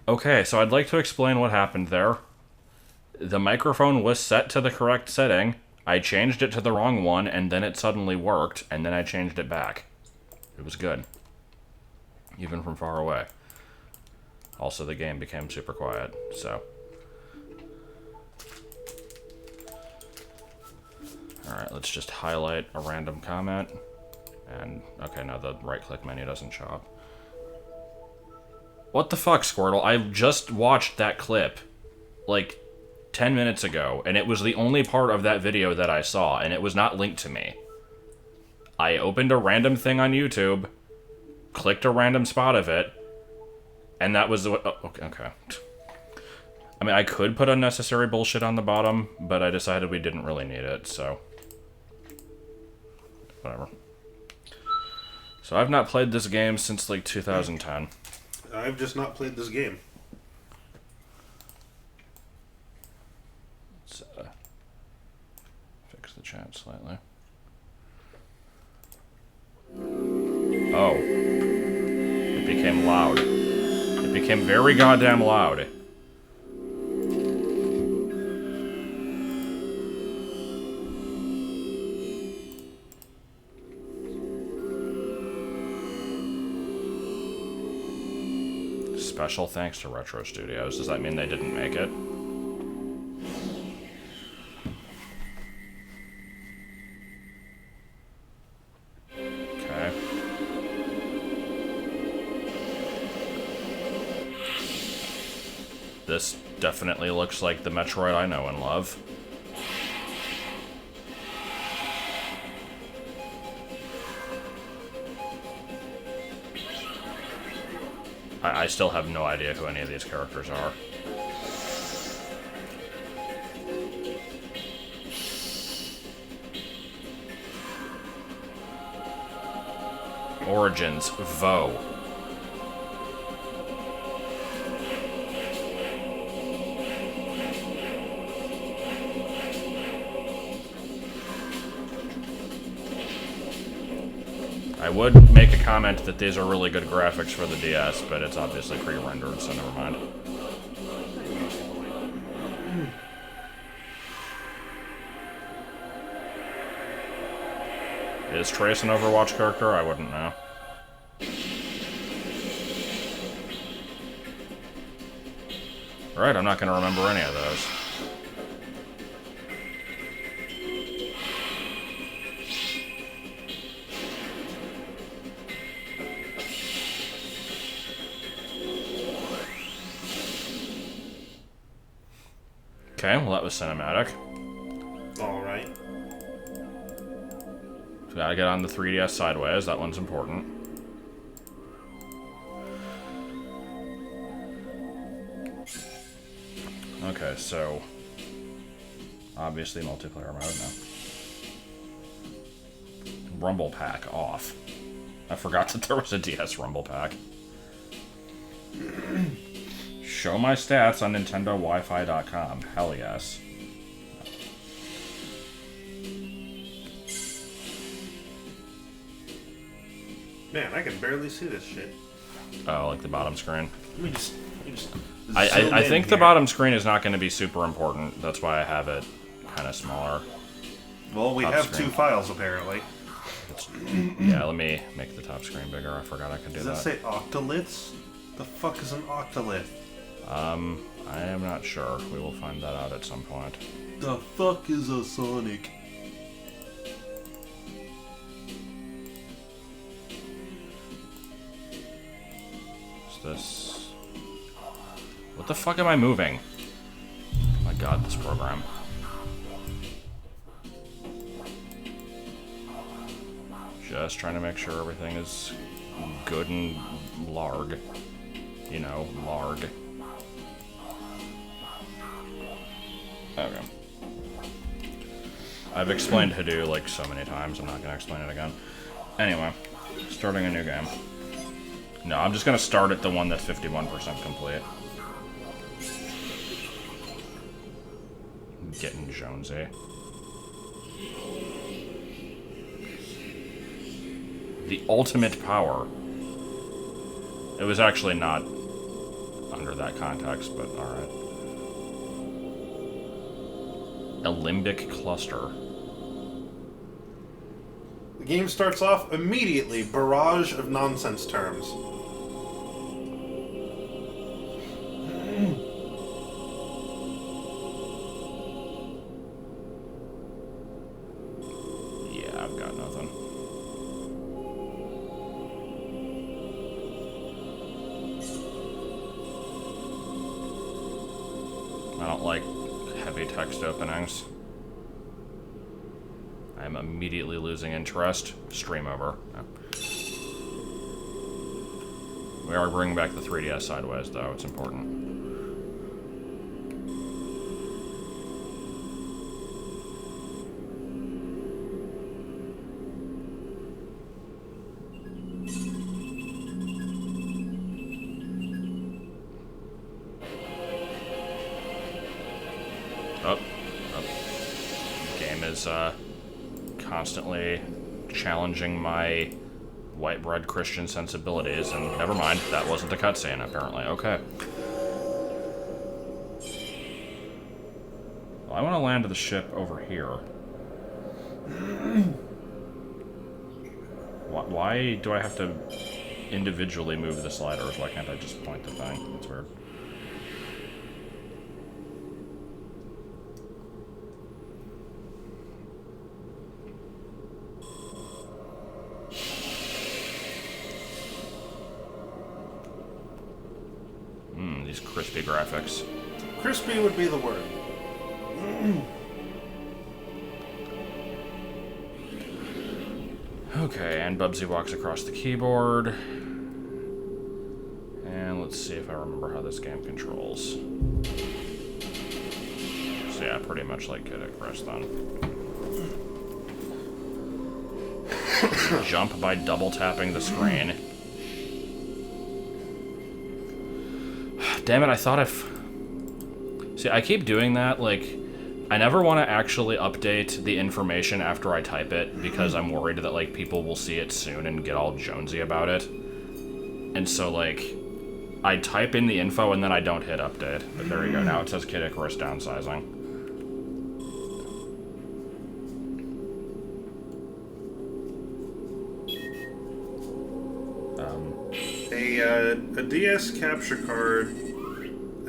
Okay, so I'd like to explain what happened there. The microphone was set to the correct setting. I changed it to the wrong one, and then it suddenly worked, and then I changed it back. It was good. Even from far away. Also, the game became super quiet, so... Alright, let's just highlight a random comment. And, okay, no, the right-click menu doesn't show up. What the fuck, Squirtle? I just watched that clip, like, 10 minutes ago, and it was the only part of that video that I saw, and it was not linked to me. I opened a random thing on YouTube, clicked a random spot of it, and that was the... Oh, okay. I mean, I could put unnecessary bullshit on the bottom, but I decided we didn't really need it, so... Whatever. So I've not played this game since, like, 2010. I've just not played this game. Let's fix the chat slightly. Oh. It became loud. It became very goddamn loud. Special thanks to Retro Studios. Does that mean they didn't make it? Okay. This definitely looks like the Metroid I know and love. I still have no idea who any of these characters are. Origins, Vo. I would make a comment that these are really good graphics for the DS, but it's obviously pre-rendered, so never mind. Is Trace an Overwatch character? I wouldn't know. Alright, I'm not going to remember any of those. Okay, well that was cinematic. Alright. So gotta get on the 3DS sideways, that one's important. Okay, so... obviously multiplayer mode now. Rumble Pack off. I forgot that there was a DS Rumble Pack. Show my stats on NintendoWiFi.com. Hell yes. Man, I can barely see this shit. Oh, like the bottom screen? Let me just I think the bottom screen is not going to be super important. That's why I have it kind of smaller. Well, we have screen. 2 files, apparently. Yeah, let me make the top screen bigger. I forgot I could do that. Does that say octoliths? The fuck is an octolith? I am not sure. We will find that out at some point. The fuck is a Sonic? Is this... what the fuck am I moving? Oh my god, this program. Just trying to make sure everything is good and larg. You know, larg. Okay. I've explained Hadoo like so many times, I'm not going to explain it again. Anyway, starting a new game. No, I'm just going to start at the one that's 51% complete. Getting Jonesy. The ultimate power. It was actually not under that context, but alright. A limbic cluster. The game starts off immediately, barrage of nonsense terms. Yeah, I've got nothing. I don't like heavy text openings. I'm immediately losing interest. Stream over. Yeah. We are bringing back the 3DS sideways, though. It's important. Oh. The game is, constantly challenging my white bread Christian sensibilities, and never mind, that wasn't the cutscene, apparently. Okay. Well, I want to land the ship over here. Why do I have to individually move the sliders? Why can't I just point the thing? That's weird. These crispy graphics. Crispy would be the word. Okay, and Bubsy walks across the keyboard. And let's see if I remember how this game controls. So yeah, pretty much like Kid Icarus then. Jump by double tapping the screen. Damn it, I thought See, I keep doing that, like, I never want to actually update the information after I type it, because I'm worried that, like, people will see it soon and get all jonesy about it. And so, like, I type in the info and then I don't hit update. But there you go, now it says Kid Icarus downsizing. A DS capture card,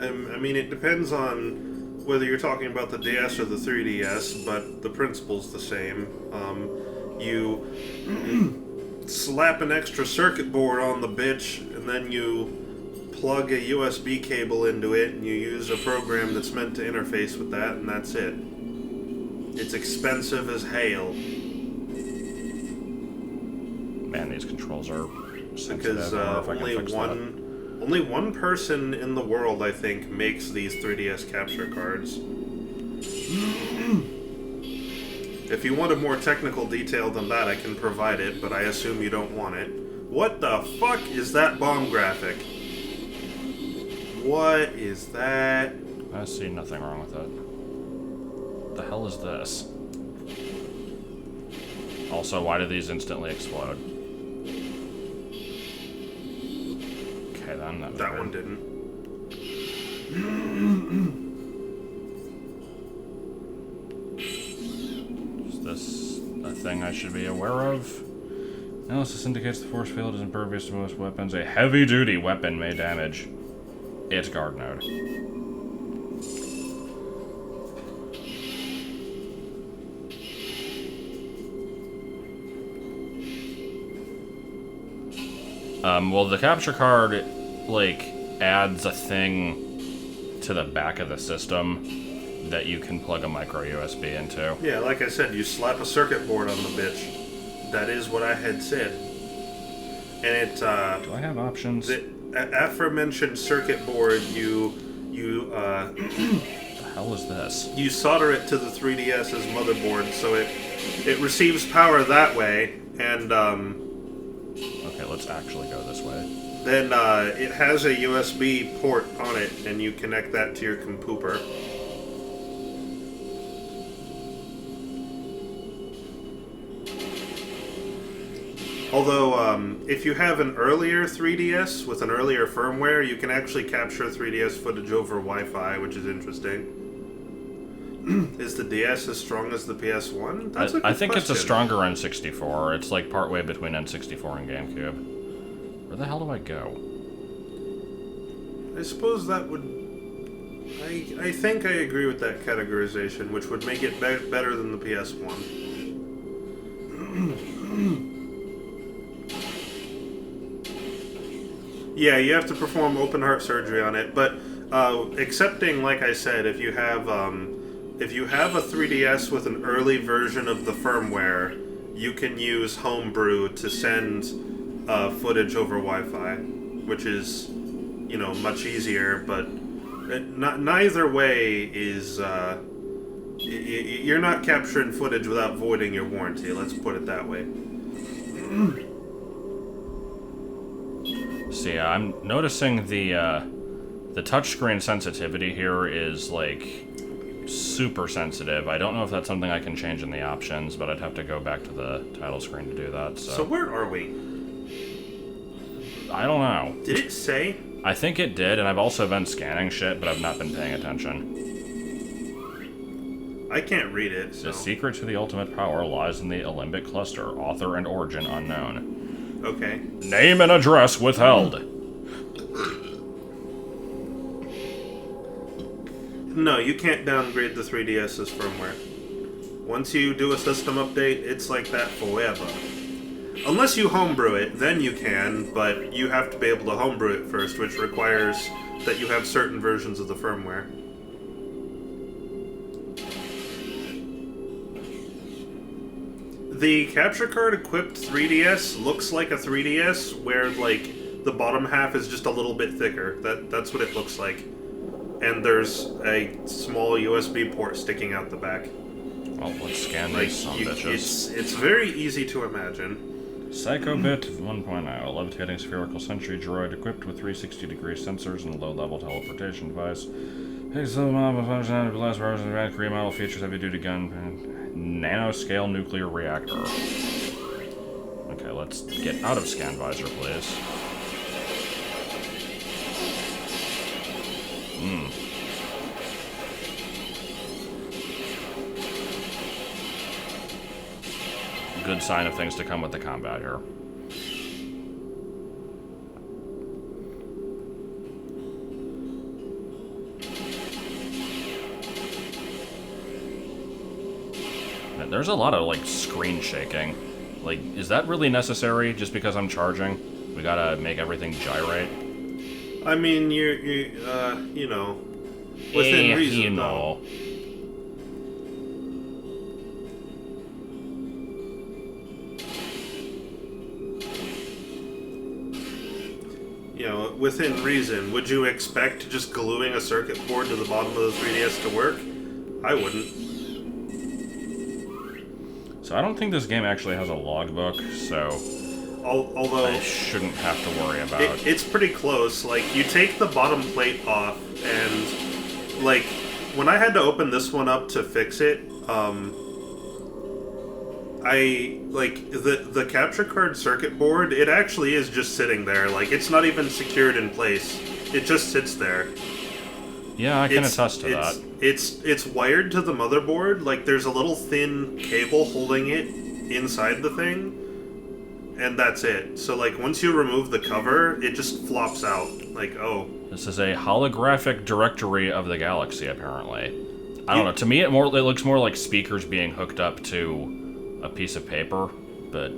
I mean, it depends on whether you're talking about the DS or the 3DS, but the principle's the same. You slap an extra circuit board on the bitch, and then you plug a USB cable into it, and you use a program that's meant to interface with that, and that's it. It's expensive as hail. Man, these controls are sensitive. Because only one person in the world, I think, makes these 3DS capture cards. If you want a more technical detail than that, I can provide it, but I assume you don't want it. What the fuck is that bomb graphic? What is that? I see nothing wrong with it. The hell is this? Also, why do these instantly explode? Okay, then that one didn't. Is this a thing I should be aware of? Analysis indicates the force field is impervious to most weapons. A heavy-duty weapon may damage its guard node. Well, the capture card, like, adds a thing to the back of the system that you can plug a micro USB into. Yeah, like I said, you slap a circuit board on the bitch. That is what I had said. And it, Do I have options? The aforementioned circuit board, the hell is this? You solder it to the 3DS's motherboard, so it receives power that way, and, Okay, let's actually go this way. then, it has a USB port on it, and you connect that to your computer. Although, if you have an earlier 3DS with an earlier firmware, you can actually capture 3DS footage over Wi-Fi, which is interesting. Is the DS as strong as the PS1? That's a good I think question. it's a stronger N64. It's like partway between N64 and GameCube. Where the hell do I go? I suppose that would... I think I agree with that categorization, which would make it better than the PS1. Yeah, you have to perform open heart surgery on it, but accepting, like I said, if you have a 3DS with an early version of the firmware, you can use Homebrew to send footage over Wi-Fi, which is, much easier, but neither way is... you're not capturing footage without voiding your warranty, let's put it that way. See, I'm noticing the touchscreen sensitivity here is, like, super sensitive. I don't know if that's something I can change in the options, but I'd have to go back to the title screen to do that, so... So where are we? I don't know. Did it say? I think it did, and I've also been scanning shit, but I've not been paying attention. I can't read it, so... The secret to the ultimate power lies in the Alembic cluster, author and origin unknown. Okay. Name and address withheld. No, you can't downgrade the 3DS's firmware. Once you do a system update, it's like that forever. Unless you homebrew it, then you can, but you have to be able to homebrew it first, which requires that you have certain versions of the firmware. The capture card equipped 3DS looks like a 3DS, where, like, the bottom half is just a little bit thicker. That's what it looks like. And there's a small USB port sticking out the back. Well, let's scan these bitches. It's very easy to imagine. Psychobit 1.0, levitating spherical sentry droid equipped with 360-degree sensors and a low-level teleportation device. Pixel model functionality, blast version, advanced Korean model features heavy-duty gun, nanoscale nuclear reactor. Okay, let's get out of scan visor, please. Good sign of things to come with the combat here. There's a lot of, like, screen shaking. Like, is that really necessary just because I'm charging? We gotta make everything gyrate? I mean, within reason, though. Within reason, would you expect just gluing a circuit board to the bottom of the 3DS to work? I wouldn't. So I don't think this game actually has a logbook, so although I shouldn't have to worry about it. It's pretty close. Like, you take the bottom plate off, and, like, when I had to open this one up to fix it, the capture card circuit board, it actually is just sitting there. Like, it's not even secured in place. It just sits there. Yeah, I can attest to that. It's wired to the motherboard. Like, there's a little thin cable holding it inside the thing, and that's it. So, like, once you remove the cover, it just flops out. Like, oh. This is a holographic directory of the galaxy, apparently. I don't know. To me, it looks more like speakers being hooked up to a piece of paper, but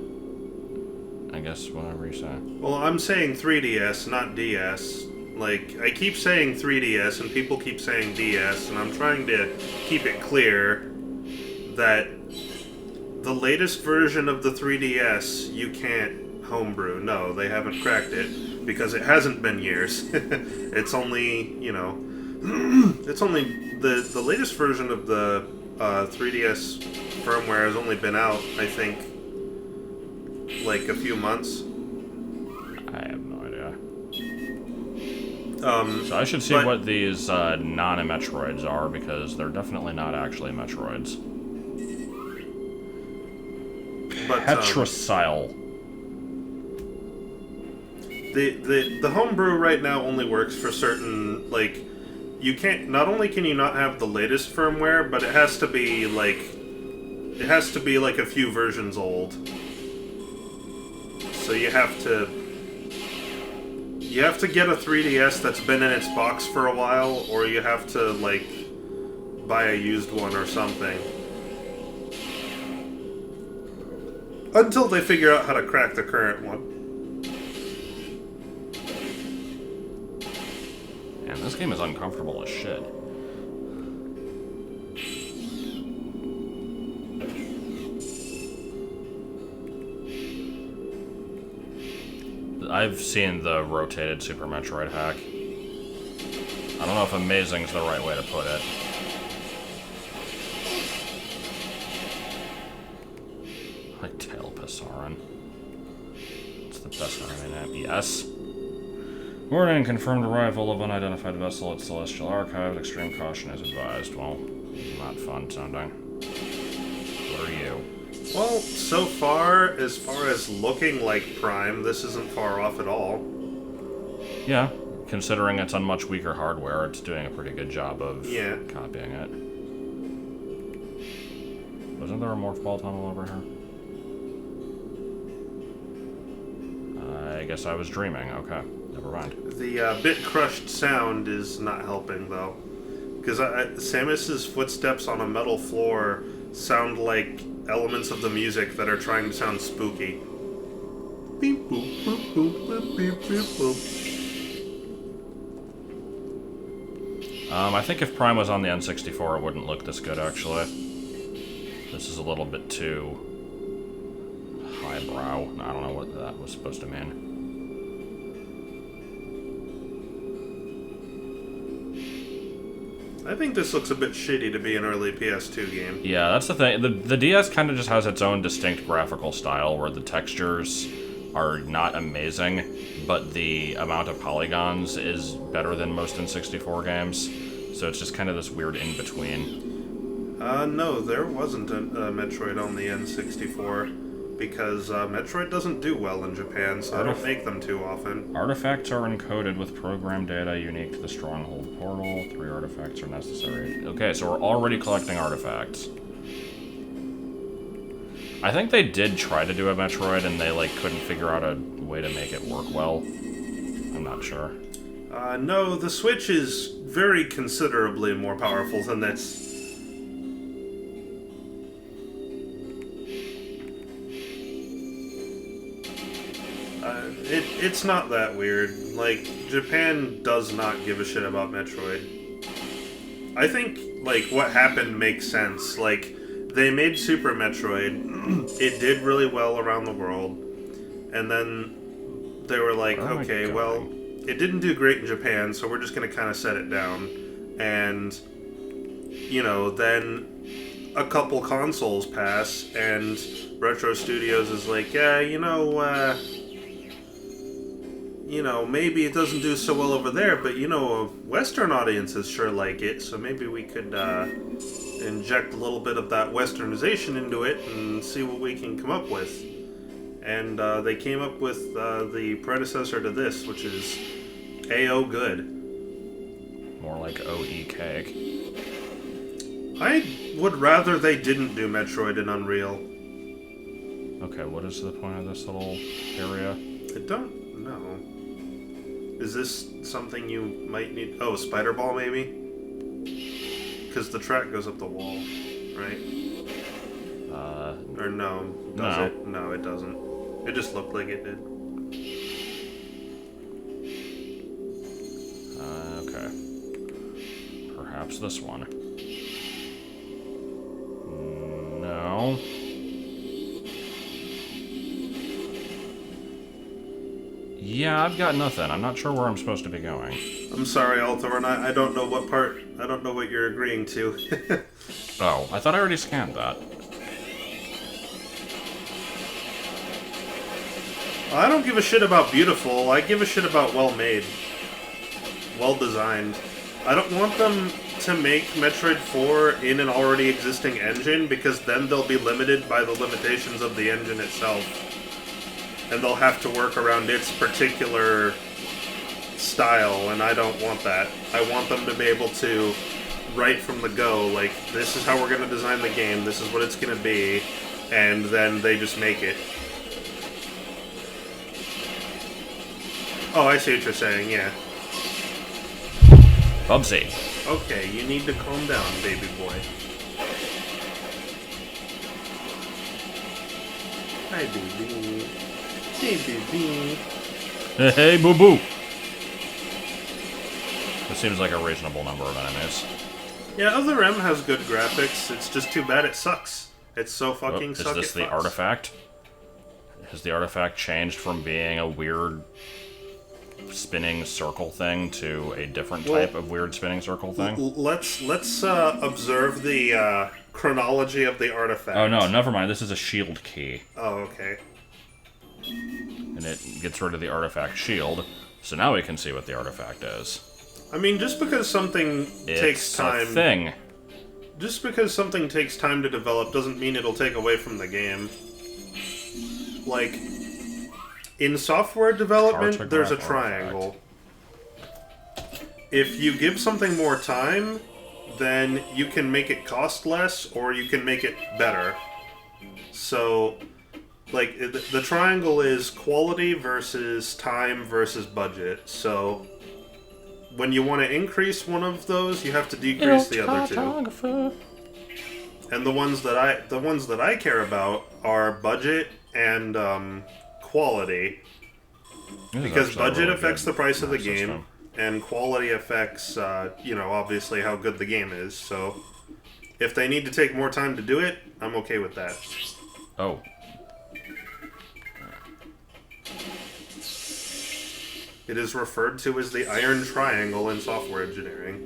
I guess whatever you say. Well, I'm saying 3DS, not DS. Like, I keep saying 3DS, and people keep saying DS, and I'm trying to keep it clear that the latest version of the 3DS, you can't homebrew. No, they haven't cracked it, because it hasn't been years. It's only, it's only... The latest version of the 3DS firmware has only been out, I think, like a few months. I have no idea. So I should see what these non-Metroids are, because they're definitely not actually Metroids. But, Petrocyle. The homebrew right now only works for certain, like, you can't, not only can you not have the latest firmware, but it has to be like a few versions old. So you have to get a 3DS that's been in its box for a while, or you have to, like, buy a used one or something. Until they figure out how to crack the current one. Man, this game is uncomfortable as shit. I've seen the rotated Super Metroid hack. I don't know if amazing's the right way to put it. Like Tail Passaran. It's the best anime name. Yes. Warning, confirmed arrival of unidentified vessel at Celestial Archive. Extreme caution is advised. Well, not fun sounding. What are you? Well, so far as looking like Prime, this isn't far off at all. Yeah, considering it's on much weaker hardware, it's doing a pretty good job of copying it. Wasn't there a morph ball tunnel over here? I guess I was dreaming. Okay, never mind. The bit crushed sound is not helping, though. Because Samus's footsteps on a metal floor sound like elements of the music that are trying to sound spooky. Beep, boop, boop, boop, boop, beep, beep, boop. I think if Prime was on the N64, it wouldn't look this good, actually. This is a little bit too highbrow. I don't know what that was supposed to mean. I think this looks a bit shitty to be an early PS2 game. Yeah, that's the thing. The DS kind of just has its own distinct graphical style where the textures are not amazing, but the amount of polygons is better than most N64 games. So it's just kind of this weird in-between. No, there wasn't a Metroid on the N64, because Metroid doesn't do well in Japan, so I don't make them too often. Artifacts are encoded with program data unique to the Stronghold portal. 3 artifacts are necessary. Okay, so we're already collecting artifacts. I think they did try to do a Metroid, and they, like, couldn't figure out a way to make it work well. I'm not sure. No, the Switch is very considerably more powerful than this. It's not that weird. Like, Japan does not give a shit about Metroid. I think, like, what happened makes sense. Like, they made Super Metroid. It did really well around the world. And then they were like, okay, well, it didn't do great in Japan, so we're just going to kind of set it down. And, you know, then a couple consoles pass, and Retro Studios is like, yeah, maybe it doesn't do so well over there, but, Western audiences sure like it, so maybe we could inject a little bit of that Westernization into it and see what we can come up with. And they came up with the predecessor to this, which is A.O. Good. More like O.E. Cake. I would rather they didn't do Metroid in Unreal. Okay, what is the point of this little area? I don't know. Is this something you might need? Oh, Spider Ball, maybe? Because the track goes up the wall, right? Or no. Does it? No, it doesn't. It just looked like it did. Okay. Perhaps this one. No. Yeah, I've got nothing. I'm not sure where I'm supposed to be going. I'm sorry, Althorn. I don't know what part. I don't know what you're agreeing to. Oh, I thought I already scanned that. I don't give a shit about beautiful. I give a shit about well-made. Well-designed. I don't want them to make Metroid 4 in an already existing engine, because then they'll be limited by the limitations of the engine itself. and they'll have to work around its particular style, and I don't want that. I want them to be able to, right from the go, like, this is how we're going to design the game, this is what it's going to be, and then they just make it. Oh, I see what you're saying, yeah. Bubsy. Okay, you need to calm down, baby boy. Hi, baby. Hey, baby. Hey, boo-boo. This seems like a reasonable number of enemies. Yeah, Other M has good graphics. It's just too bad it sucks. It's so fucking Is this the artifact? Has the artifact changed from being a weird spinning circle thing to a different type of weird spinning circle thing? Let's observe the chronology of the artifact. Oh no, never mind. This is a shield key. Oh, okay. And it gets rid of the artifact shield, so now we can see what the artifact is. I mean, just because something takes time... It's a thing. Just because something takes time to develop doesn't mean it'll take away from the game. Like, in software development, there's a triangle. If you give something more time, then you can make it cost less, or you can make it better. So, like, the triangle is quality versus time versus budget. So, when you want to increase one of those, you have to decrease the other two. And the ones that I care about are budget and quality, because budget affects the price of the game, and quality affects, obviously how good the game is. So, if they need to take more time to do it, I'm okay with that. Oh. It is referred to as the Iron Triangle in software engineering.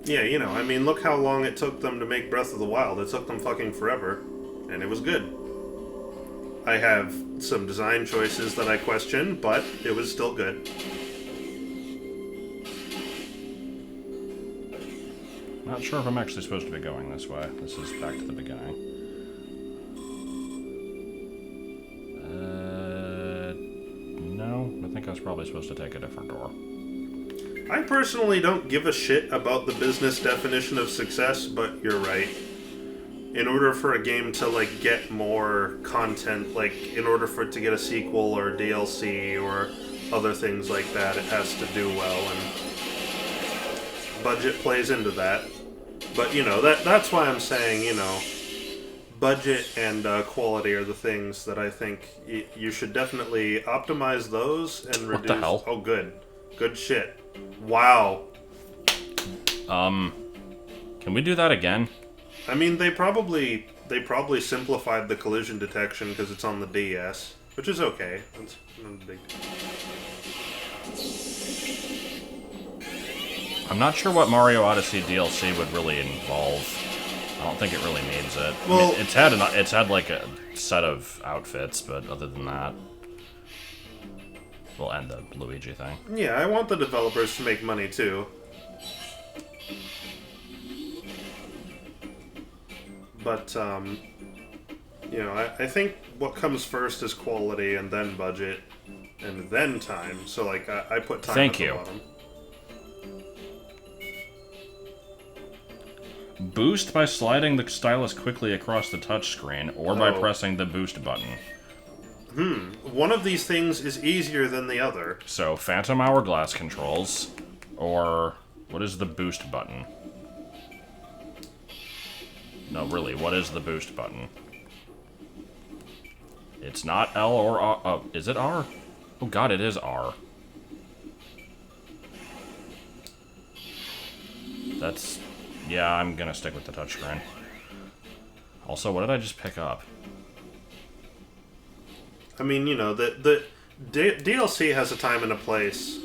Yeah, I mean, look how long it took them to make Breath of the Wild. It took them fucking forever, and it was good. I have some design choices that I question, but it was still good. Not sure if I'm actually supposed to be going this way. This is back to the beginning. No, I think I was probably supposed to take a different door. I personally don't give a shit about the business definition of success, but you're right. In order for a game to, like, get more content, like, in order for it to get a sequel or DLC or other things like that, it has to do well, and budget plays into that. But, that's why I'm saying, budget and quality are the things that I think you should definitely optimize those and reduce... What the hell? Oh, good. Good shit. Wow. Can we do that again? I mean, they probably simplified the collision detection because it's on the DS, which is okay. That's not a big deal. I'm not sure what Mario Odyssey DLC would really involve. I don't think it really needs it. Well, I mean, it's had like a set of outfits, but other than that, we'll end the Luigi thing. Yeah, I want the developers to make money too. But I think what comes first is quality, and then budget, and then time. So like I put time at the bottom. Boost by sliding the stylus quickly across the touchscreen, or by pressing the boost button. One of these things is easier than the other. So, Phantom Hourglass controls, or what is the boost button? No, really, what is the boost button? It's not L or R. Oh, is it R? Oh god, it is R. That's... Yeah, I'm gonna stick with the touchscreen. Also, what did I just pick up? I mean, the DLC has a time and a place.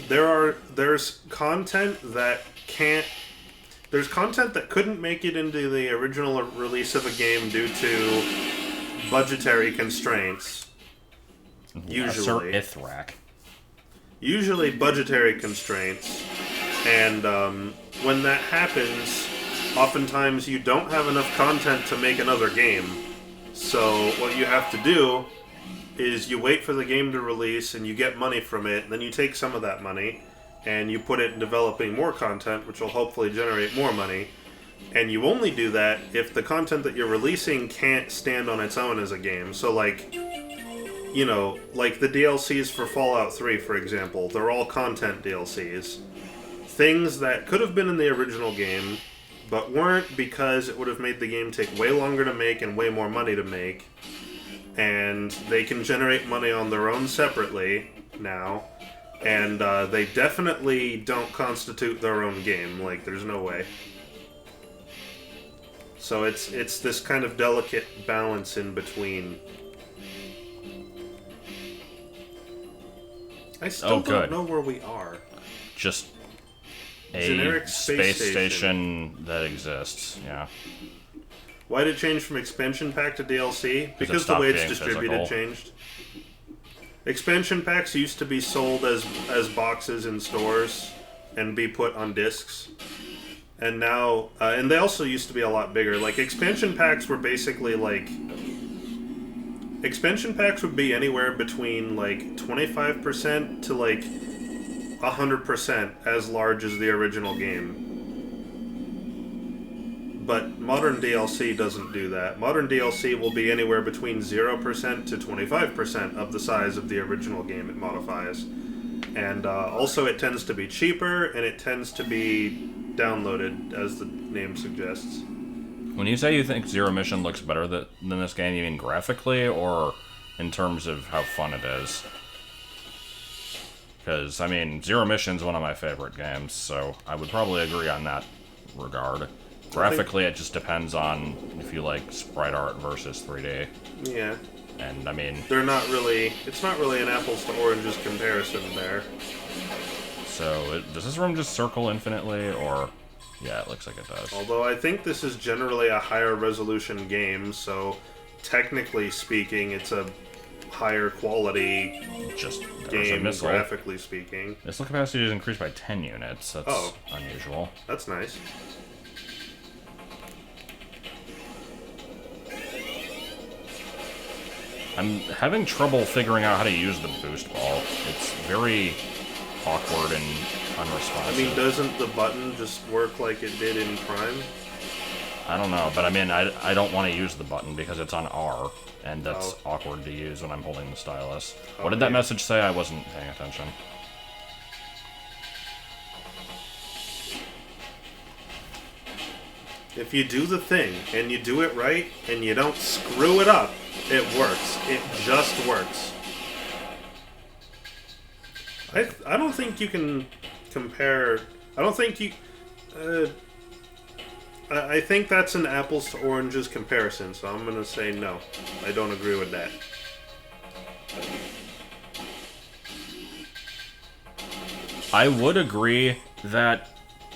There's content that can't... There's content that couldn't make it into the original release of a game due to budgetary constraints. Usually. Ithrak. Usually budgetary constraints. And when that happens, oftentimes you don't have enough content to make another game. So what you have to do is you wait for the game to release and you get money from it, and then you take some of that money and you put it in developing more content, which will hopefully generate more money. And you only do that if the content that you're releasing can't stand on its own as a game. So, like, you know, like the DLCs for Fallout 3, for example, they're all content DLCs. Things that could have been in the original game, but weren't because it would have made the game take way longer to make and way more money to make. And they can generate money on their own separately now. And they definitely don't constitute their own game. Like, there's no way. So it's this kind of delicate balance in between. I still don't know where we are. Just a generic space station that exists, yeah. Why did it change from expansion pack to DLC? Because the way it's distributed changed. Expansion packs used to be sold as boxes in stores and be put on discs. And now, and they also used to be a lot bigger. Like, expansion packs were basically like... Expansion packs would be anywhere between, like, 25% to, like, 100% as large as the original game. But modern DLC doesn't do that. Modern DLC will be anywhere between 0% to 25% of the size of the original game it modifies. And also it tends to be cheaper, and it tends to be downloaded, as the name suggests. When you say you think Zero Mission looks better than this game, you mean graphically or in terms of how fun it is? Because, I mean, Zero Mission's one of my favorite games, so I would probably agree on that regard. Graphically, it just depends on if you like sprite art versus 3D. Yeah. And, I mean... They're not really... It's not really an apples to oranges comparison there. So, does this room just circle infinitely, or... Yeah, it looks like it does. Although I think this is generally a higher resolution game, so technically speaking, it's a higher quality game, graphically speaking. Missile capacity is increased by 10 units. That's unusual. That's nice. I'm having trouble figuring out how to use the boost ball. It's very awkward and unresponsive. I mean, doesn't the button just work like it did in Prime? I don't know, but I mean, I don't want to use the button because it's on R, and that's awkward to use when I'm holding the stylus. What did that message say? I wasn't paying attention. If you do the thing, and you do it right, and you don't screw it up, it works. It just works. I don't think you can compare... I don't think you... I think that's an apples to oranges comparison, so I'm going to say no. I don't agree with that. I would agree that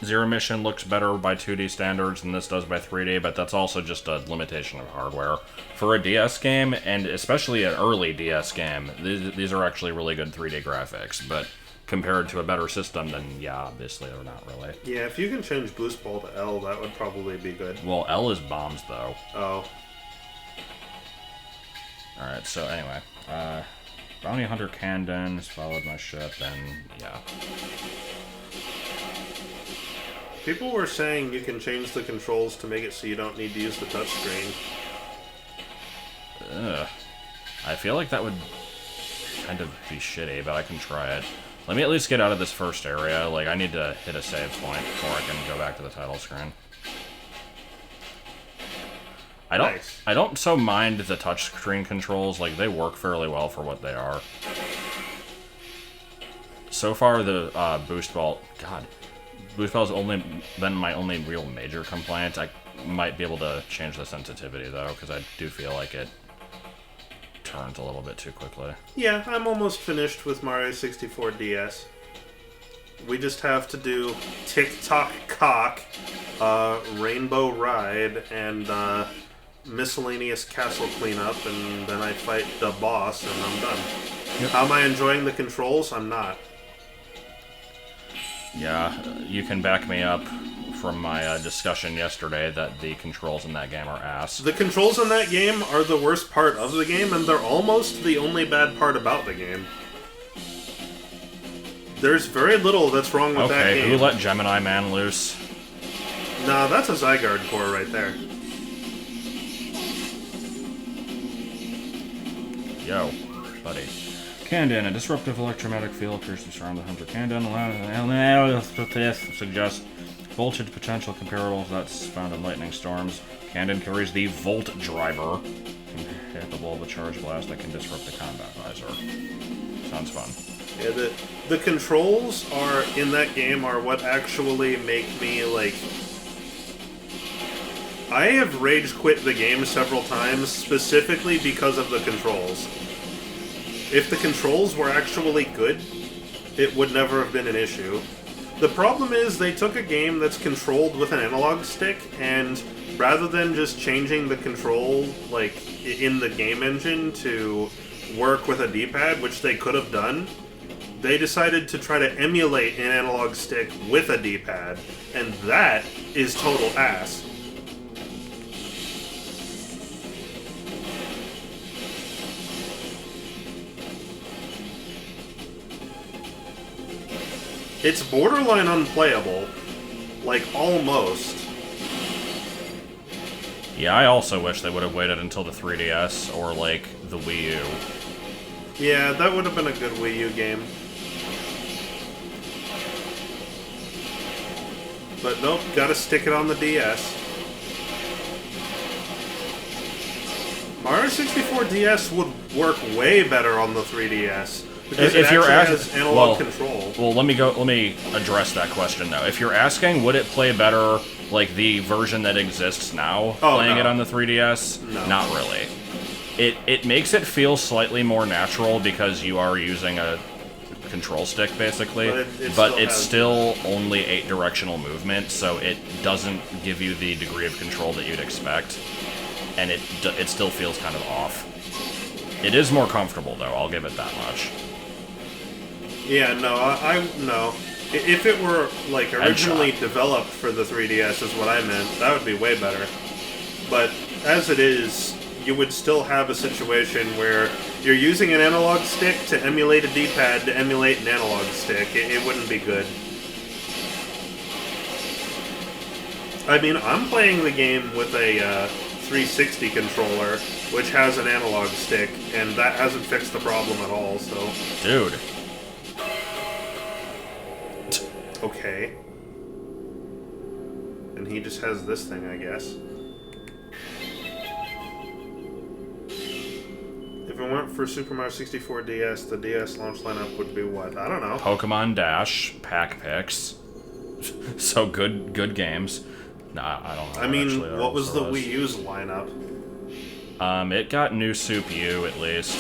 Zero Mission looks better by 2D standards than this does by 3D, but that's also just a limitation of hardware. For a DS game, and especially an early DS game, these are actually really good 3D graphics, but compared to a better system, then yeah, obviously they're not really. Yeah, if you can change boost ball to L, that would probably be good. Well, L is bombs, though. Oh. Alright, so anyway, Bounty Hunter Candon has followed my ship, and yeah. People were saying you can change the controls to make it so you don't need to use the touchscreen. Ugh. I feel like that would kind of be shitty, but I can try it. Let me at least get out of this first area. Like, I need to hit a save point before I can go back to the title screen. I don't so mind the touchscreen controls. Like, they work fairly well for what they are. So far, the boost ball... God. Boost ball has only been my only real major complaint. I might be able to change the sensitivity, though, because I do feel like it turns a little bit too quickly. Yeah, I'm almost finished with Mario 64 DS. We just have to do Tick-Tock Cock, Rainbow Ride, and miscellaneous castle cleanup, and then I fight the boss, and I'm done. Yep. How am I enjoying the controls? I'm not. Yeah, you can back me up from my discussion yesterday that the controls in that game are ass. The controls in that game are the worst part of the game, and they're almost the only bad part about the game. There's very little that's wrong with that game. Okay, who let Gemini Man loose? Nah, that's a Zygarde core right there. Yo, buddy. Candon, a disruptive electromagnetic field appears to surround the hunter. Candon suggests voltage potential comparable to that's found in lightning storms. Candon carries the Volt Driver, capable of a charge blast that can disrupt the combat visor. Sounds fun. Yeah, the controls are in that game are what actually make me like. I have rage quit the game several times specifically because of the controls. If the controls were actually good, it would never have been an issue. The problem is they took a game that's controlled with an analog stick, and rather than just changing the control like in the game engine to work with a D-pad, which they could have done, they decided to try to emulate an analog stick with a D-pad, and that is total ass. It's borderline unplayable. Like, almost. Yeah, I also wish they would have waited until the 3DS or, like, the Wii U. Yeah, that would have been a good Wii U game. But nope, gotta stick it on the DS. Mario 64 DS would work way better on the 3DS. Because it actually has analog control. Well, let me address that question though. If you're asking, would it play better like the version that exists now, playing it on the 3DS? No. Not really. It makes it feel slightly more natural because you are using a control stick basically, but it's still only 8 directional movement, so it doesn't give you the degree of control that you'd expect, and it still feels kind of off. It is more comfortable though, I'll give it that much. Yeah, no, no. If it were, like, originally developed for the 3DS is what I meant, that would be way better. But, as it is, you would still have a situation where you're using an analog stick to emulate a D-pad to emulate an analog stick. It wouldn't be good. I mean, I'm playing the game with a 360 controller, which has an analog stick, and that hasn't fixed the problem at all, so... Dude. Okay. And he just has this thing, I guess. If it weren't for Super Mario 64 DS, the DS launch lineup would be what? I don't know. Pokemon Dash, Pack Picks. So good games. Nah, I don't know. I mean, what was the Wii U's lineup? It got New Soup U at least.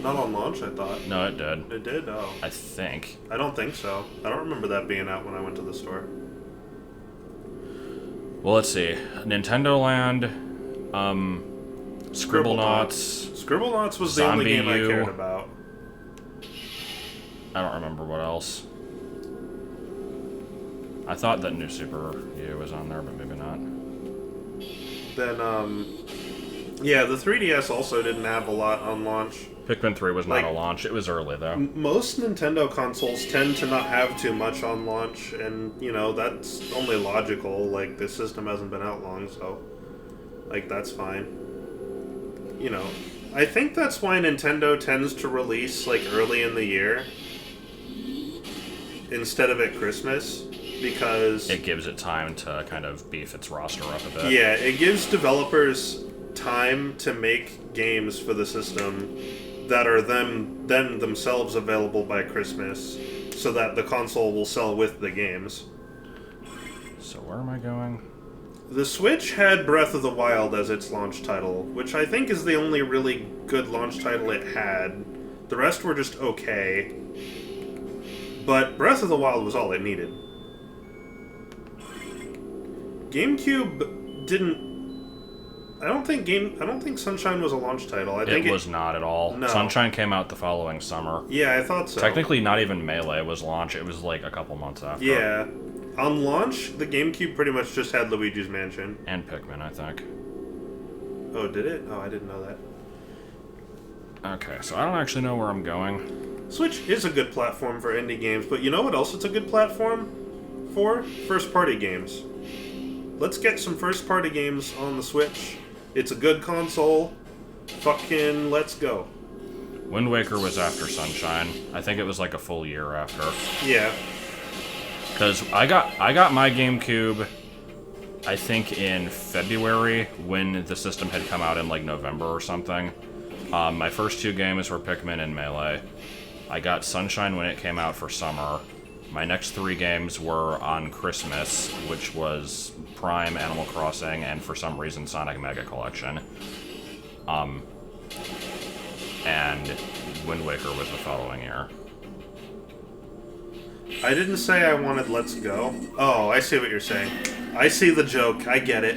Not on launch, I thought. No, it did. It did? Oh. I think. I don't think so. I don't remember that being out when I went to the store. Well, let's see. Nintendo Land, Scribblenauts. Scribblenauts was the only game I cared about. I don't remember what else. I thought that New Super U was on there, but maybe not. Then, yeah, the 3DS also didn't have a lot on launch. Pikmin 3 was not a launch. It was early, though. Most Nintendo consoles tend to not have too much on launch, and, you know, that's only logical. Like, the system hasn't been out long, so, like, that's fine. You know, I think that's why Nintendo tends to release, like, early in the year instead of at Christmas, because... It gives it time to kind of beef its roster up a bit. Yeah, it gives developers time to make games for the system that are then themselves available by Christmas, so that the console will sell with the games. So where am I going? The Switch had Breath of the Wild as its launch title, which I think is the only really good launch title it had. The rest were just okay. But Breath of the Wild was all it needed. GameCube didn't... I don't think Sunshine was a launch title. I think It was not at all. No. Sunshine came out the following summer. Yeah, I thought so. Technically, not even Melee was launch. It was like a couple months after. Yeah. On launch, the GameCube pretty much just had Luigi's Mansion. And Pikmin, I think. Oh, did it? Oh, I didn't know that. Okay, so I don't actually know where I'm going. Switch is a good platform for indie games, but you know what else it's a good platform for? First-party games. Let's get some first-party games on the Switch. It's a good console. Fucking let's go. Wind Waker was after Sunshine. I think it was like a full year after. Yeah. Because I got my GameCube, I think in February, when the system had come out in like November or something. My first two games were Pikmin and Melee. I got Sunshine when it came out for summer. My next three games were on Christmas, which was Prime, Animal Crossing, and for some reason Sonic Mega Collection. And Wind Waker was the following year. I didn't say I wanted Let's Go. Oh, I see what you're saying. I see the joke. I get it.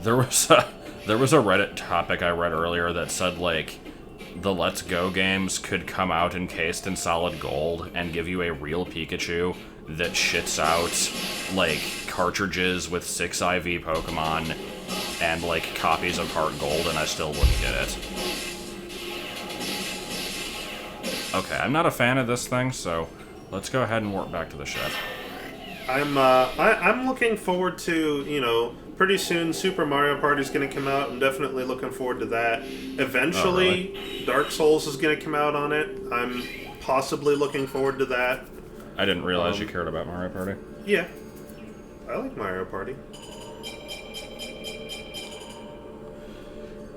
There was a Reddit topic I read earlier that said, like, the Let's Go games could come out encased in solid gold and give you a real Pikachu that shits out, like, cartridges with 6 IV Pokemon and, like, copies of Heart Gold, and I still wouldn't get it. Okay, I'm not a fan of this thing, so let's go ahead and warp back to the ship. I'm looking forward to, you know, pretty soon Super Mario Party's going to come out. I'm definitely looking forward to that. Eventually, really? Dark Souls is going to come out on it. I'm possibly looking forward to that. I didn't realize you cared about Mario Party. Yeah. I like Mario Party.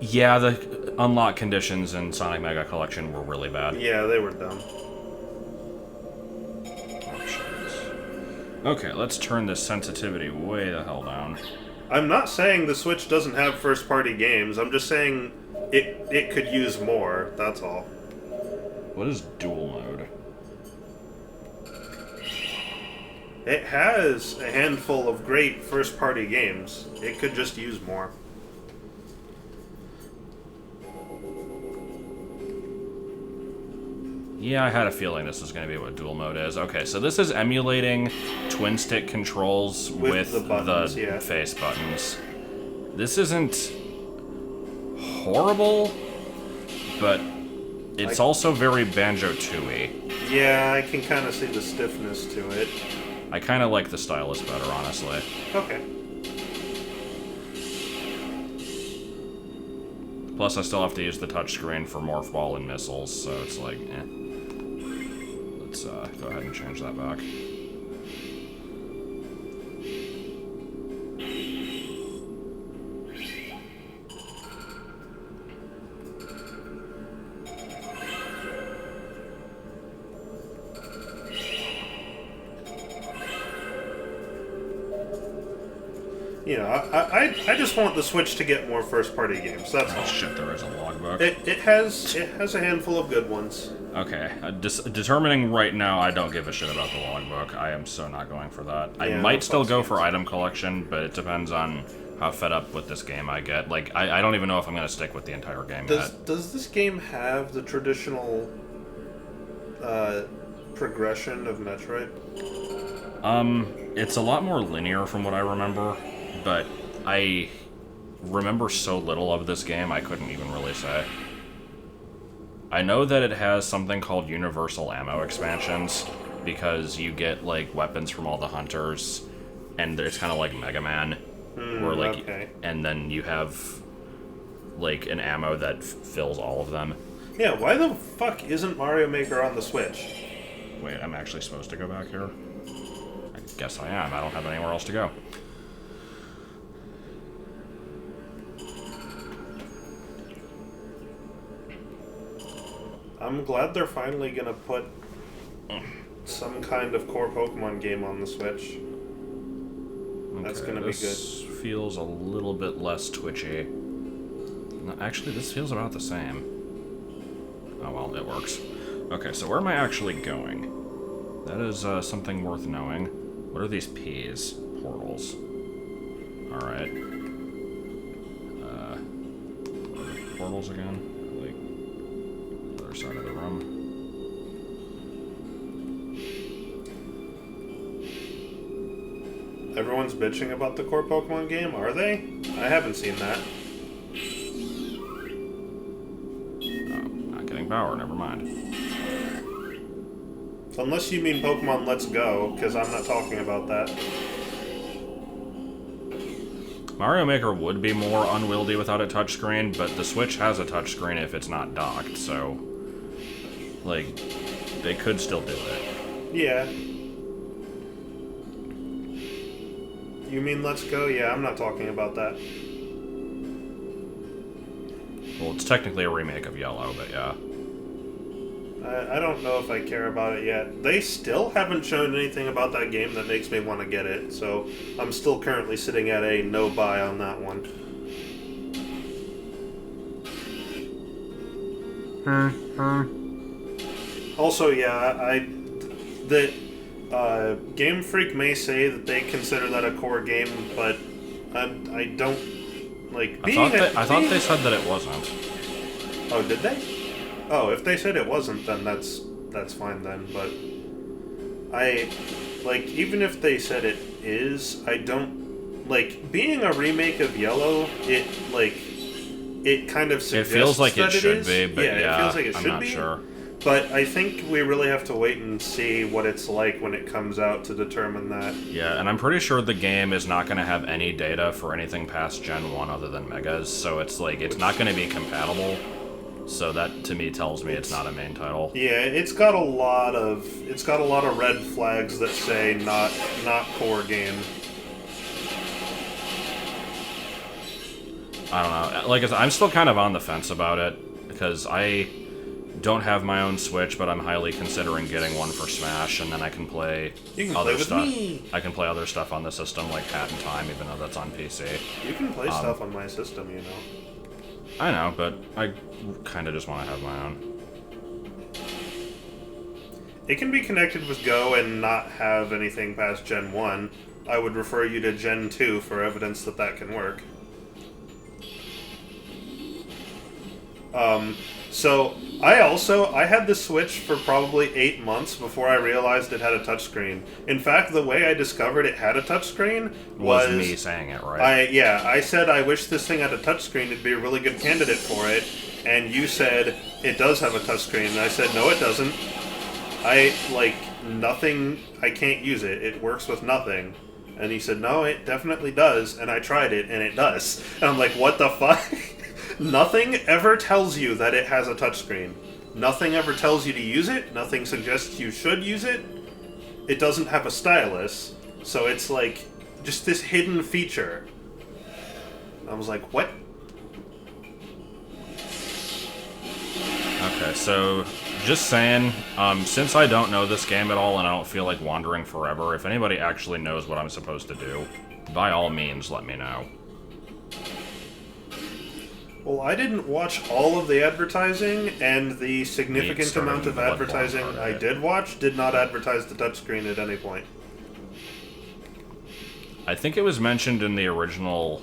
Yeah, the unlock conditions in Sonic Mega Collection were really bad. Yeah, they were dumb. Okay, let's turn this sensitivity way the hell down. I'm not saying the Switch doesn't have first-party games. I'm just saying it could use more. That's all. What is dual mode? It has a handful of great first-party games. It could just use more. Yeah, I had a feeling this was going to be what dual mode is. Okay, so this is emulating twin-stick controls with the buttons, yeah. Face buttons. This isn't horrible, but it's also very Banjo-Tooie. Yeah, I can kind of see the stiffness to it. I kind of like the stylus better, honestly. Okay. Plus, I still have to use the touchscreen for Morph Ball and missiles, so it's like, eh. Let's go ahead and change that back. You know, I just want the Switch to get more first-party games. That's all. Shit, there is a logbook. It has a handful of good ones. Okay, determining right now, I don't give a shit about the logbook. I am so not going for that. Yeah, I might still go for item collection, but it depends on how fed up with this game I get. Like, I don't even know if I'm going to stick with the entire game yet. Does this game have the traditional progression of Metroid? It's a lot more linear from what I remember, but I remember so little of this game I couldn't even really say. I know that it has something called universal ammo expansions, because you get, like, weapons from all the hunters, and it's kind of like Mega Man, where, like, okay. And then you have, like, an ammo that fills all of them. Yeah, why the fuck isn't Mario Maker on the Switch? Wait, I'm actually supposed to go back here? I guess I am. I don't have anywhere else to go. I'm glad they're finally gonna put some kind of core Pokemon game on the Switch. Okay, that's gonna be good. This feels a little bit less twitchy. No, actually, this feels about the same. Oh well, it works. Okay, so where am I actually going? That is something worth knowing. What are these P's? Portals. Alright. levels again? Like, other side of the room. Everyone's bitching about the core Pokemon game, are they? I haven't seen that. Oh, not getting power, never mind. Unless you mean Pokemon Let's Go, because I'm not talking about that. Mario Maker would be more unwieldy without a touchscreen, but the Switch has a touchscreen if it's not docked, so... Like, they could still do it. Yeah. You mean Let's Go? Yeah, I'm not talking about that. Well, it's technically a remake of Yellow, but yeah. I don't know if I care about it yet. They still haven't shown anything about that game that makes me want to get it, so I'm still currently sitting at a no buy on that one. Also, yeah, Game Freak may say that they consider that a core game, but I don't like. I thought they said that it wasn't. Oh, did they? Oh, if they said it wasn't, then that's fine then. But even if they said it is, I don't like being a remake of Yellow. It kind of suggests it feels like that it should be, but yeah, it feels like it should I'm not be. Sure. But I think we really have to wait and see what it's like when it comes out to determine that. Yeah, and I'm pretty sure the game is not going to have any data for anything past Gen 1 other than Megas, so it's not going to be compatible. So that to me tells me it's not a main title. Yeah, it's got a lot of red flags that say not core game. I don't know. Like I said, I'm still kind of on the fence about it because I don't have my own Switch, but I'm highly considering getting one for Smash, and then I can play other stuff. I can play other stuff on the system like Hat in Time, even though that's on PC. You can play stuff on my system, you know. I know, but I kind of just want to have my own. It can be connected with Go and not have anything past Gen 1. I would refer you to Gen 2 for evidence that that can work. So, I had the Switch for probably 8 months before I realized it had a touchscreen. In fact, the way I discovered it had a touchscreen was me saying it, right? I said I wish this thing had a touchscreen, it'd be a really good candidate for it, and you said it does have a touchscreen, and I said no it doesn't. Nothing, I can't use it, it works with nothing. And he said no, it definitely does, and I tried it, and it does. And I'm like, what the fuck? Nothing ever tells you that it has a touchscreen. Nothing ever tells you to use it. Nothing suggests you should use it. It doesn't have a stylus. So it's like, just this hidden feature. I was like, what? Okay, so, just saying, since I don't know this game at all and I don't feel like wandering forever, if anybody actually knows what I'm supposed to do, by all means, let me know. Well, I didn't watch all of the advertising, and the significant amount of advertising I did watch did not advertise the touchscreen at any point. I think it was mentioned in the original,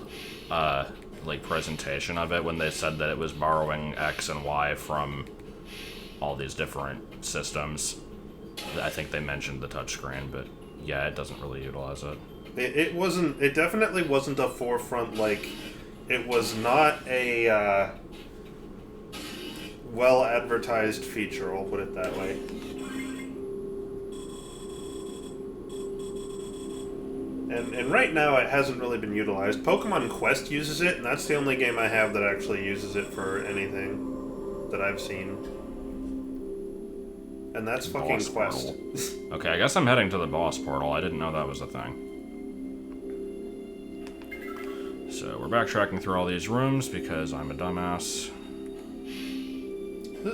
presentation of it when they said that it was borrowing X and Y from all these different systems. I think they mentioned the touchscreen, but yeah, it doesn't really utilize it. It definitely wasn't a forefront, it was not a well-advertised feature, I'll put it that way. And right now it hasn't really been utilized. Pokemon Quest uses it, and that's the only game I have that actually uses it for anything that I've seen. And that's fucking Boss Quest. Portal. Okay, I guess I'm heading to the boss portal. I didn't know that was a thing. So we're backtracking through all these rooms because I'm a dumbass.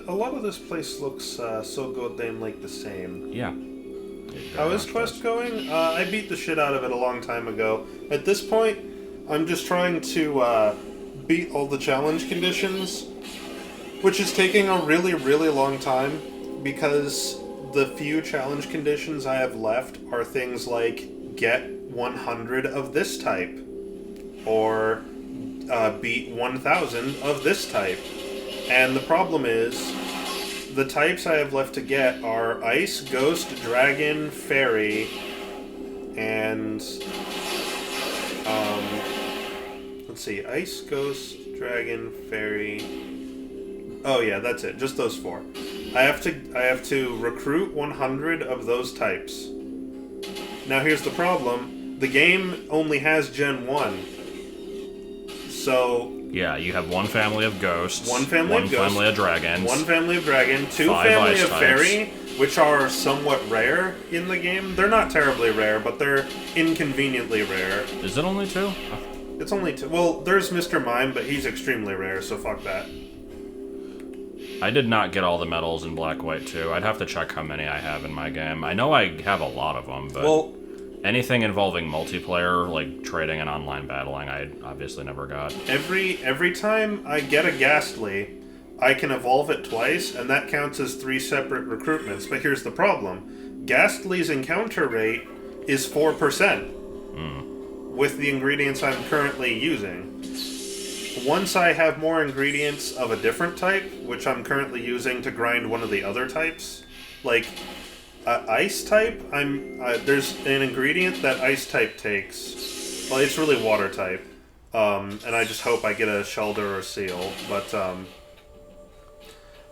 A lot of this place looks so goddamn like the same. Yeah. How is Quest going? I beat the shit out of it a long time ago. At this point, I'm just trying to beat all the challenge conditions, which is taking a really, really long time because the few challenge conditions I have left are things like get 100 of this type, or beat 1,000 of this type. And the problem is, the types I have left to get are Ice, Ghost, Dragon, Fairy, and let's see, Ice, Ghost, Dragon, Fairy. Oh yeah, that's it. Just those 4. I have to recruit 100 of those types. Now here's the problem: the game only has Gen 1, so. Yeah, you have one family of ghosts, one family of dragons, one family of dragon, 2 5 family ice of types. fairy, which are somewhat rare in the game. They're not terribly rare, but they're inconveniently rare. Is it only 2? It's only 2. Well, there's Mr. Mime, but he's extremely rare, so fuck that. I did not get all the medals in Black White 2. I'd have to check how many I have in my game. I know I have a lot of them, but Well, anything involving multiplayer, like trading and online battling, I obviously never got. every time I get a Ghastly, I can evolve it twice, and that counts as 3 separate recruitments. But here's the problem: Ghastly's encounter rate is 4%. With the ingredients I'm currently using. Once I have more ingredients of a different type, which I'm currently using to grind one of the other types, like ice type, there's an ingredient that ice type takes. Well, it's really water type, and I just hope I get a Shelder or Seal. But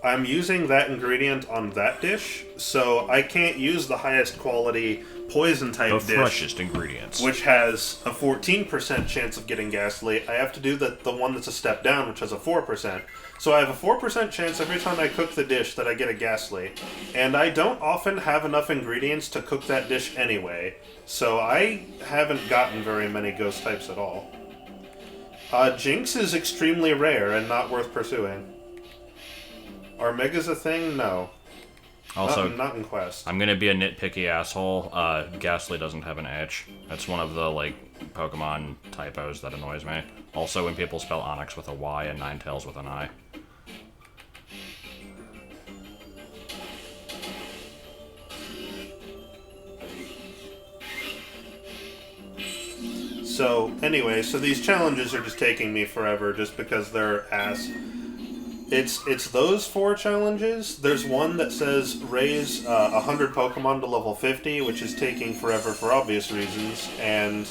I'm using that ingredient on that dish, so I can't use the highest quality poison type dish. The freshest ingredients. Which has a 14% chance of getting Ghastly. I have to do the one that's a step down, which has a 4%. So I have a 4% chance every time I cook the dish that I get a Ghastly. And I don't often have enough ingredients to cook that dish anyway. So I haven't gotten very many ghost types at all. Jinx is extremely rare and not worth pursuing. Are Megas a thing? No. Also, not in Quest. I'm gonna be a nitpicky asshole. Ghastly doesn't have an H. That's one of the, Pokemon typos that annoys me. Also, when people spell Onyx with a Y and Ninetales with an I. So, anyway, these challenges are just taking me forever just because they're ass. It's those 4 challenges. There's one that says raise 100 Pokemon to level 50, which is taking forever for obvious reasons. And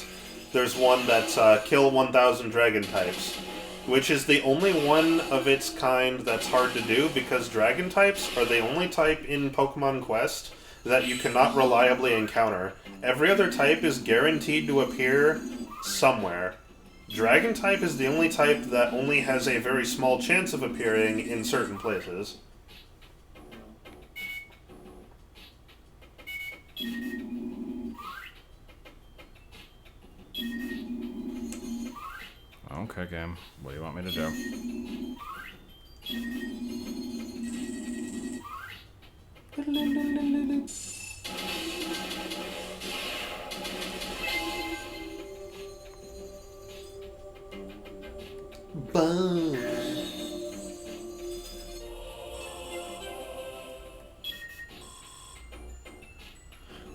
there's one that's kill 1,000 dragon types, which is the only one of its kind that's hard to do because dragon types are the only type in Pokemon Quest that you cannot reliably encounter. Every other type is guaranteed to appear somewhere. Dragon type is the only type that only has a very small chance of appearing in certain places. Okay, game. What do you want me to do? Boom.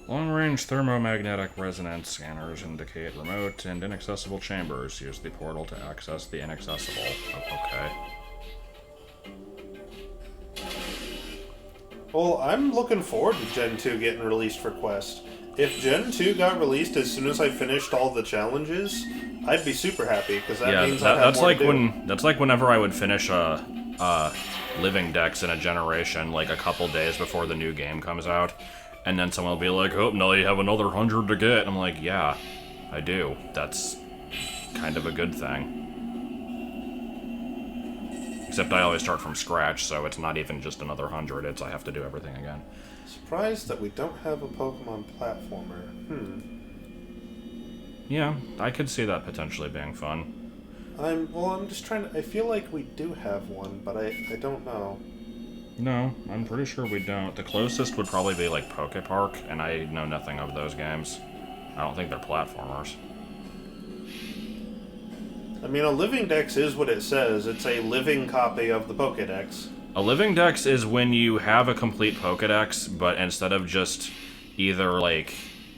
Long-range thermomagnetic resonance scanners indicate remote and inaccessible chambers. Use the portal to access the inaccessible. Oh, okay. Well, I'm looking forward to Gen 2 getting released for Quest. If Gen 2 got released as soon as I finished all the challenges, I'd be super happy, because that means I'd have more to do. That's like whenever I would finish a living dex in a generation, like a couple days before the new game comes out, and then someone will be like, oh, no, you have another 100 to get. And I'm like, yeah, I do. That's kind of a good thing. Except I always start from scratch, so it's not even just another 100, it's I have to do everything again. Surprised that we don't have a Pokemon platformer. Yeah, I could see that potentially being fun. I'm just trying to... I feel like we do have one, but I don't know. No, I'm pretty sure we don't. The closest would probably be like Poke Park, and I know nothing of those games. I don't think they're platformers. I mean, a living dex is what it says. It's a living copy of the Pokédex. A living dex is when you have a complete Pokédex, but instead of just either, like,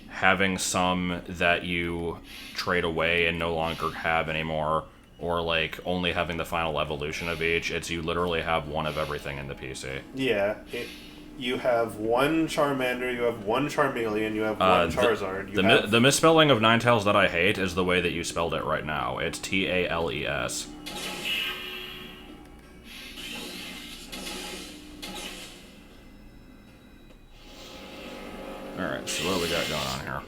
having some that you trade away and no longer have anymore, or like only having the final evolution of each. It's you literally have one of everything in the PC. Yeah, you have one Charmander, you have one Charmeleon, you have one Charizard. The misspelling of Ninetales that I hate is the way that you spelled it right now. It's Tales. Alright, so what do we got going on here?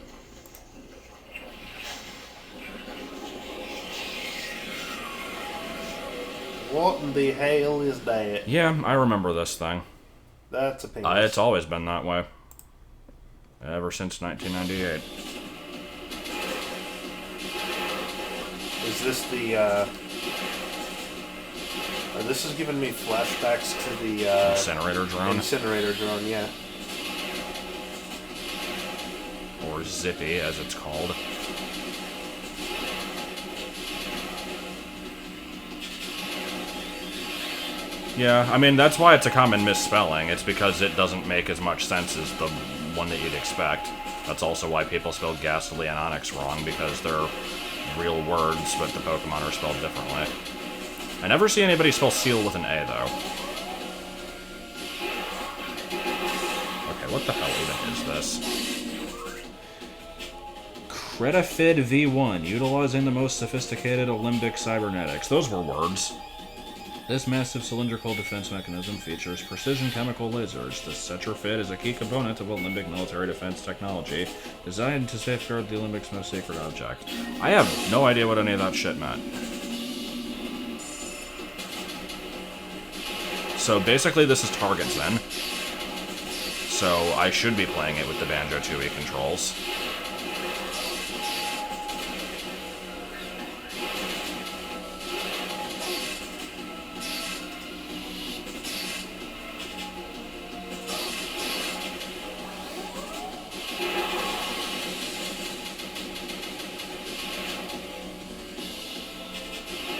What in the hell is that? Yeah, I remember this thing. That's a penis. It's always been that way. Ever since 1998. Is this the, this is giving me flashbacks to the, Incinerator drone? Incinerator drone, yeah. Or Zippy, as it's called. Yeah, I mean, that's why it's a common misspelling. It's because it doesn't make as much sense as the one that you'd expect. That's also why people spell Ghastly and Onyx wrong, because they're real words, but the Pokemon are spelled differently. I never see anybody spell Seal with an A, though. Okay, what the hell even is this? Cretafid V1, utilizing the most sophisticated Alembic cybernetics. Those were words. This massive cylindrical defense mechanism features precision chemical lasers. The Cetrafid is a key component of Alembic military defense technology, designed to safeguard the Alembic's most secret object. I have no idea what any of that shit meant. So basically this is targets then. So I should be playing it with the Banjo-Tooie controls.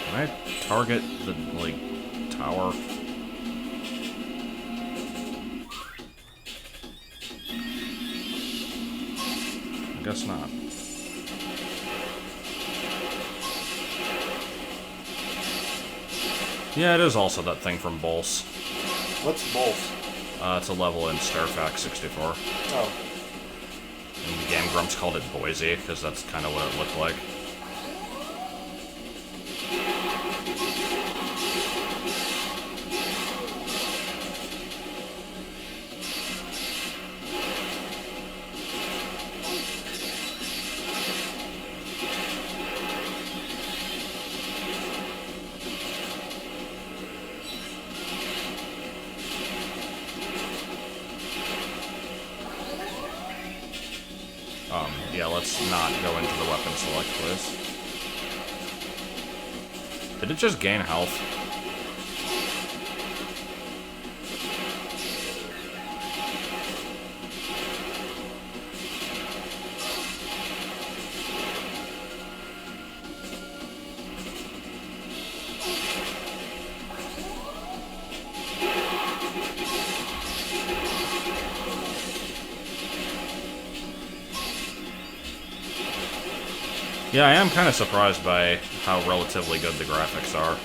Can I target the, like, tower? I guess not. Yeah, it is also that thing from Bulls. What's Bulls? It's a level in Starfax 64. Oh. And Game Grumps called it Boise, because that's kind of what it looked like. Yeah, let's not go into the weapon select, please. Did it just gain health? Yeah, I am kind of surprised by how relatively good the graphics are.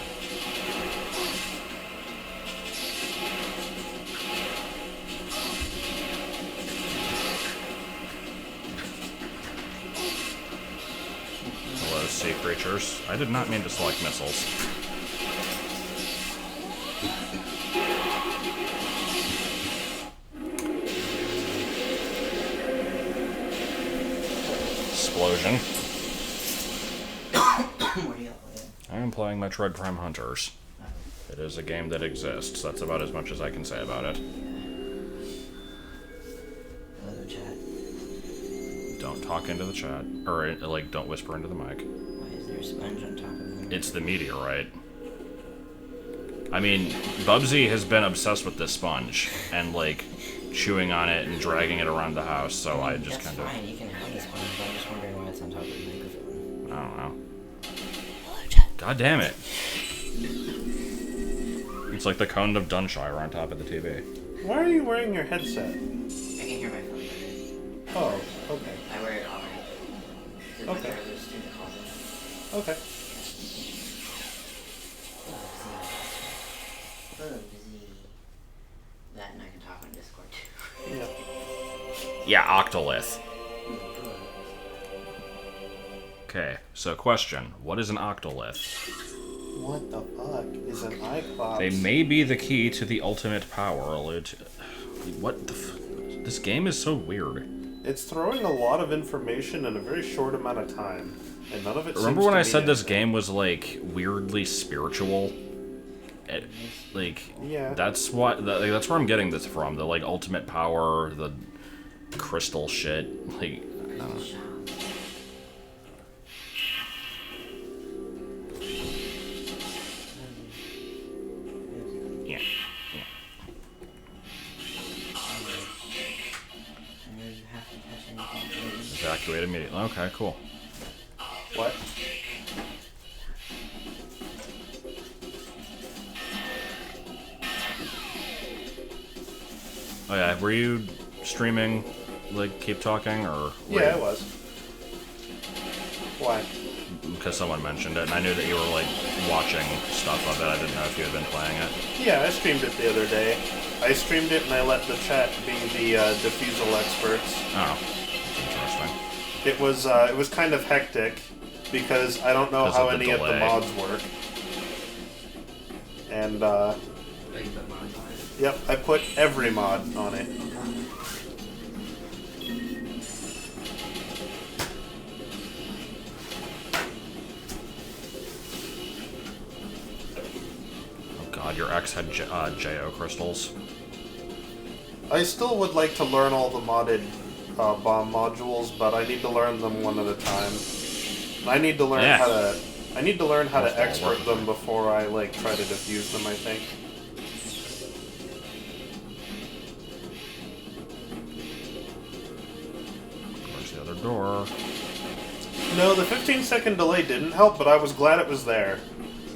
Hello, sea creatures. I did not mean to select missiles. Explosion. I am playing Metroid Prime Hunters. It is a game that exists. That's about as much as I can say about it. Hello, chat. Don't talk into the chat. Or, like, don't whisper into the mic. Why is there a sponge on top of the... It's the meteorite. I mean, Bubsy has been obsessed with this sponge, and, like, chewing on it and dragging it around the house, so I just kind of... That's fine, you can have the sponge, but I'm just wondering why it's on top of the microphone. I don't know. Hello, chat. God damn it. It's like the cone of Dunshire on top of the TV. Why are you wearing your headset? I can hear my phone better. Oh, okay. I wear it all right. Okay. To the closet. Okay. busy. That and I can talk on Discord too. Yeah. Yeah, octolith. Okay, so question. What is an octolith? What the fuck is an Iclops? They may be the key to the ultimate power. What the this game is so weird. It's throwing a lot of information in a very short amount of time, and none of it. Remember seems when to I mean said this anything. game was like weirdly spiritual? Yeah. That's what that's where I'm getting this from. The like ultimate power, the crystal shit. Like, I don't know. Yeah. Evacuate immediately. Okay, cool. What? Oh yeah, were you streaming, like, keep talking, or? Yeah, it was. Why? Because someone mentioned it, and I knew that you were, like, watching stuff of it. I didn't know if you had been playing it. Yeah, I streamed it the other day. I streamed it and I let the chat be the defusal experts. Oh, that's interesting. It was kind of hectic because I don't know 'Cause how of the any of the delay. mods work. And Oh, you put mods on it? yep, I put every mod on it. Oh god, your ex had JO crystals. I still would like to learn all the modded bomb modules, but I need to learn them one at a time. I need to learn Yeah. how to. I need to learn how That's to all expert work. them before I like try to defuse them. I think. Where's the other door? No, the 15-second delay didn't help, but I was glad it was there.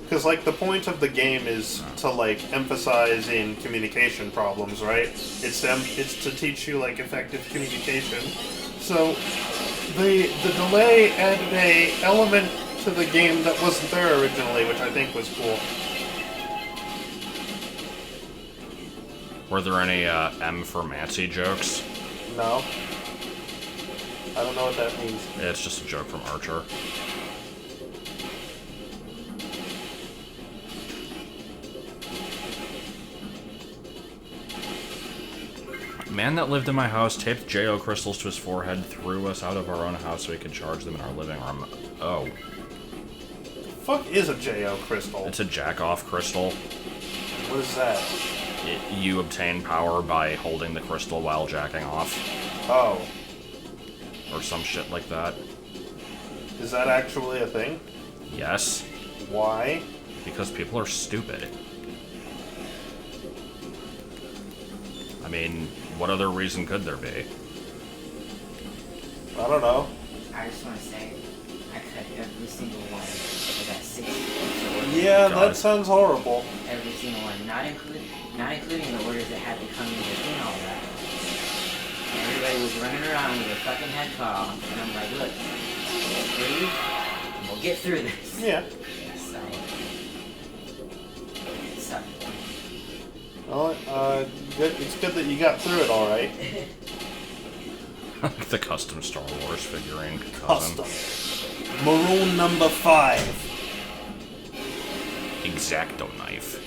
Because, like, the point of the game is to, like, emphasize in communication problems, right? It's to teach you, like, effective communication. So, the delay added a element to the game that wasn't there originally, which I think was cool. Were there any M for Mancy jokes? No. I don't know what that means. It's just a joke from Archer. Man that lived in my house taped JO crystals to his forehead, threw us out of our own house so he could charge them in our living room. Oh. Fuck is a JO crystal? It's a jack-off crystal. What is that? You obtain power by holding the crystal while jacking off. Oh. Or some shit like that. Is that actually a thing? Yes. Why? Because people are stupid. I mean, what other reason could there be? I don't know. I just want to say, I cut every single one. I got 6 orders. Yeah, God. that sounds horrible. Every single one, not including the orders that had to come in between all that. And everybody was running around with a fucking head cut off, and I'm like, look, breathe, and we'll get through this. Yeah. So, it sucked. Well, good. It's good that you got through it all right. The custom Star Wars figurine cousin. Custom. Maroon number 5. Exacto knife.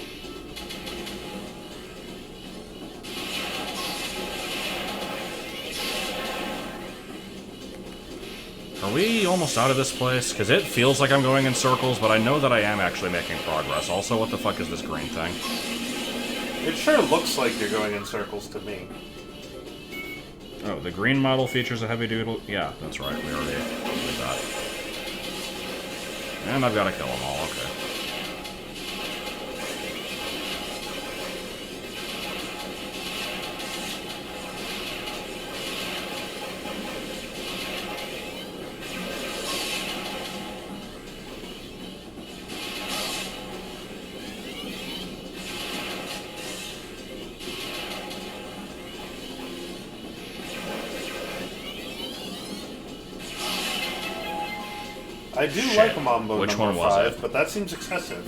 Are we almost out of this place? Because it feels like I'm going in circles, but I know that I am actually making progress. Also, what the fuck is this green thing? It sure looks like you're going in circles to me. Oh, the green model features a heavy duty... Yeah, that's right. We already did that. And I've got to kill them all. Okay. I do Shit. like Mambo Which number one was 5, it? but that seems excessive.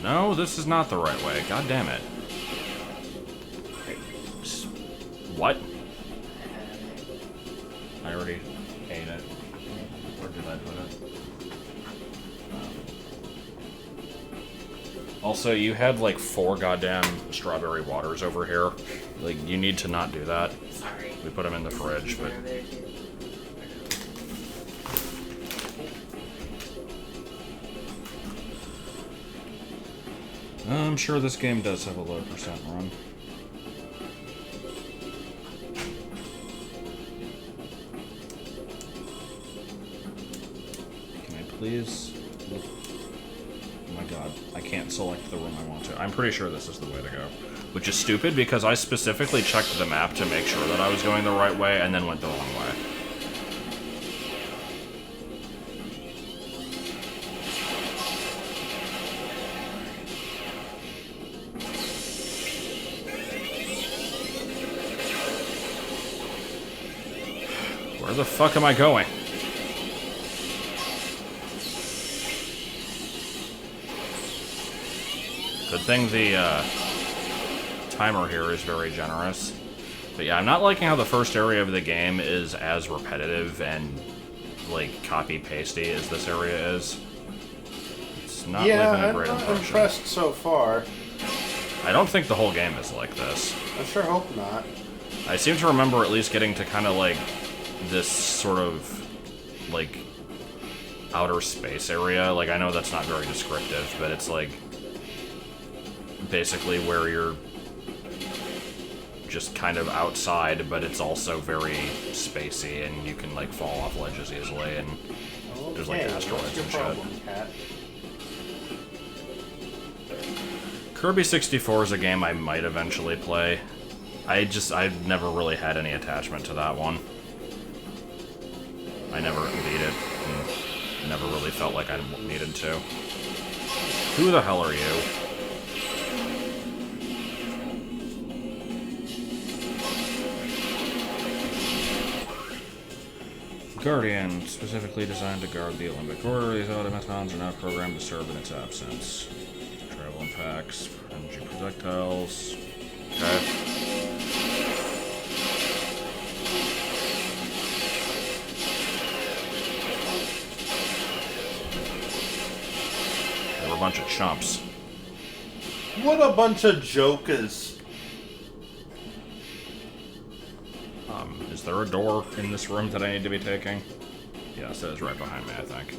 No, this is not the right way. God damn it. What? I already ate it. Where did I put it? Also, you had like 4 goddamn strawberry waters over here. Like, you need to not do that. Sorry. We put them in the fridge, but... I'm sure this game does have a low percent run. Can I please look? Oh my god, I can't select the room I want to. I'm pretty sure this is the way to go. Which is stupid because I specifically checked the map to make sure that I was going the right way and then went the wrong way. Where the fuck am I going? Good thing the timer here is very generous. But yeah, I'm not liking how the first area of the game is as repetitive and, like, copy-pasty as this area is. It's not leaving a great impression. I'm not impressed so far. I don't think the whole game is like this. I sure hope not. I seem to remember at least getting to kind of, like, this sort of, like, outer space area. Like, I know that's not very descriptive, but it's, like, basically where you're just kind of outside, but it's also very spacey, and you can, like, fall off ledges easily, and there's, like, asteroids and shit. Cat? Kirby 64 is a game I might eventually play. I've never really had any attachment to that one. I never beat it, and never really felt like I needed to. Who the hell are you? Guardian, specifically designed to guard the Olympic Order. These automatons are not programmed to serve in its absence. Travel in packs, energy projectiles. Okay. They were a bunch of chumps. What a bunch of jokers. Is there a door in this room that I need to be taking? Yes, it is right behind me, I think.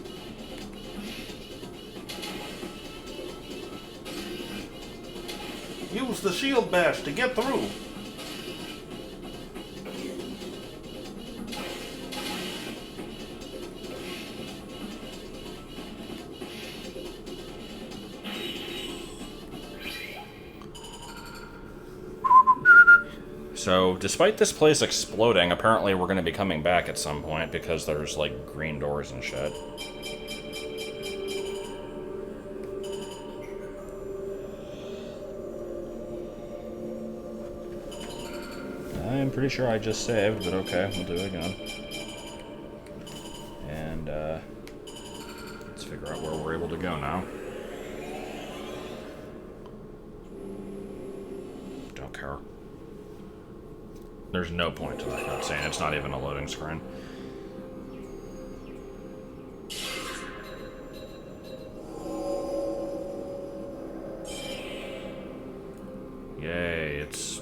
Use the shield bash to get through. So, despite this place exploding, apparently we're going to be coming back at some point because there's, like, green doors and shit. I'm pretty sure I just saved, but okay, we'll do it again. And, let's figure out where we're able to go now. Don't care. There's no point to that cutscene. It's not even a loading screen. Yay, it's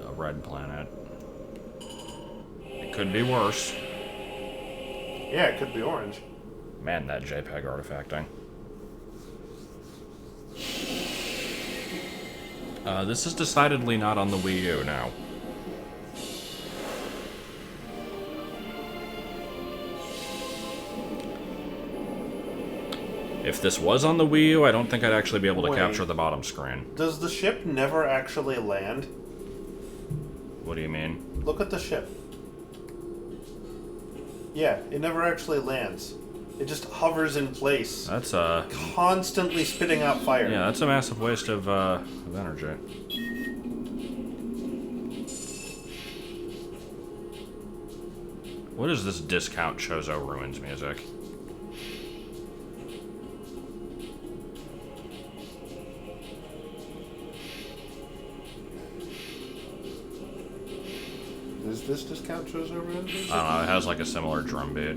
a red planet. It could be worse. Yeah, it could be orange. Man, that JPEG artifacting. This is decidedly not on the Wii U now. If this was on the Wii U, I don't think I'd actually be able to capture the bottom screen. Does the ship never actually land? What do you mean? Look at the ship. Yeah, it never actually lands. It just hovers in place. That's constantly spitting out fire. Yeah, that's a massive waste of energy. What is this discount Chozo Ruins music? this discount Chozo runs? I don't know, it has like a similar drum beat.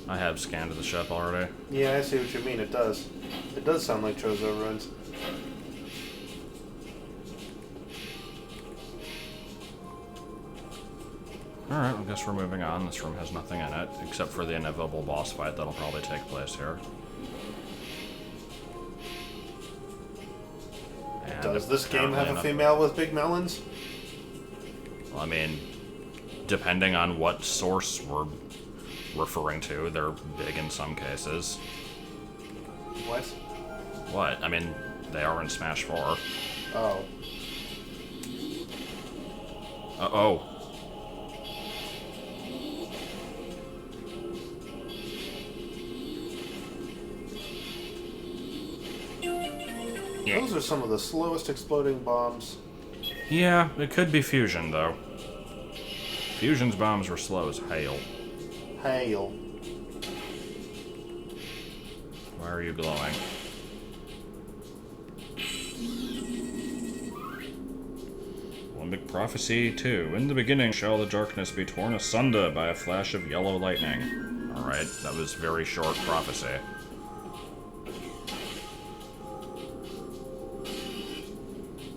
I have scanned the ship already. Yeah, I see what you mean. It does. It does sound like Chozo runs. Alright, I guess we're moving on. This room has nothing in it, except for the inevitable boss fight that'll probably take place here. And Does this game have a apparently female with big melons? Well, I mean, depending on what source we're referring to, they're big in some cases. What? What? I mean, they are in Smash 4. Oh. Uh-oh. Those are some of the slowest exploding bombs. Yeah, it could be Fusion, though. Fusion's bombs were slow as hail. Hail. Why are you glowing? Olympic Prophecy 2. In the beginning shall the darkness be torn asunder by a flash of yellow lightning. Alright, that was very short prophecy.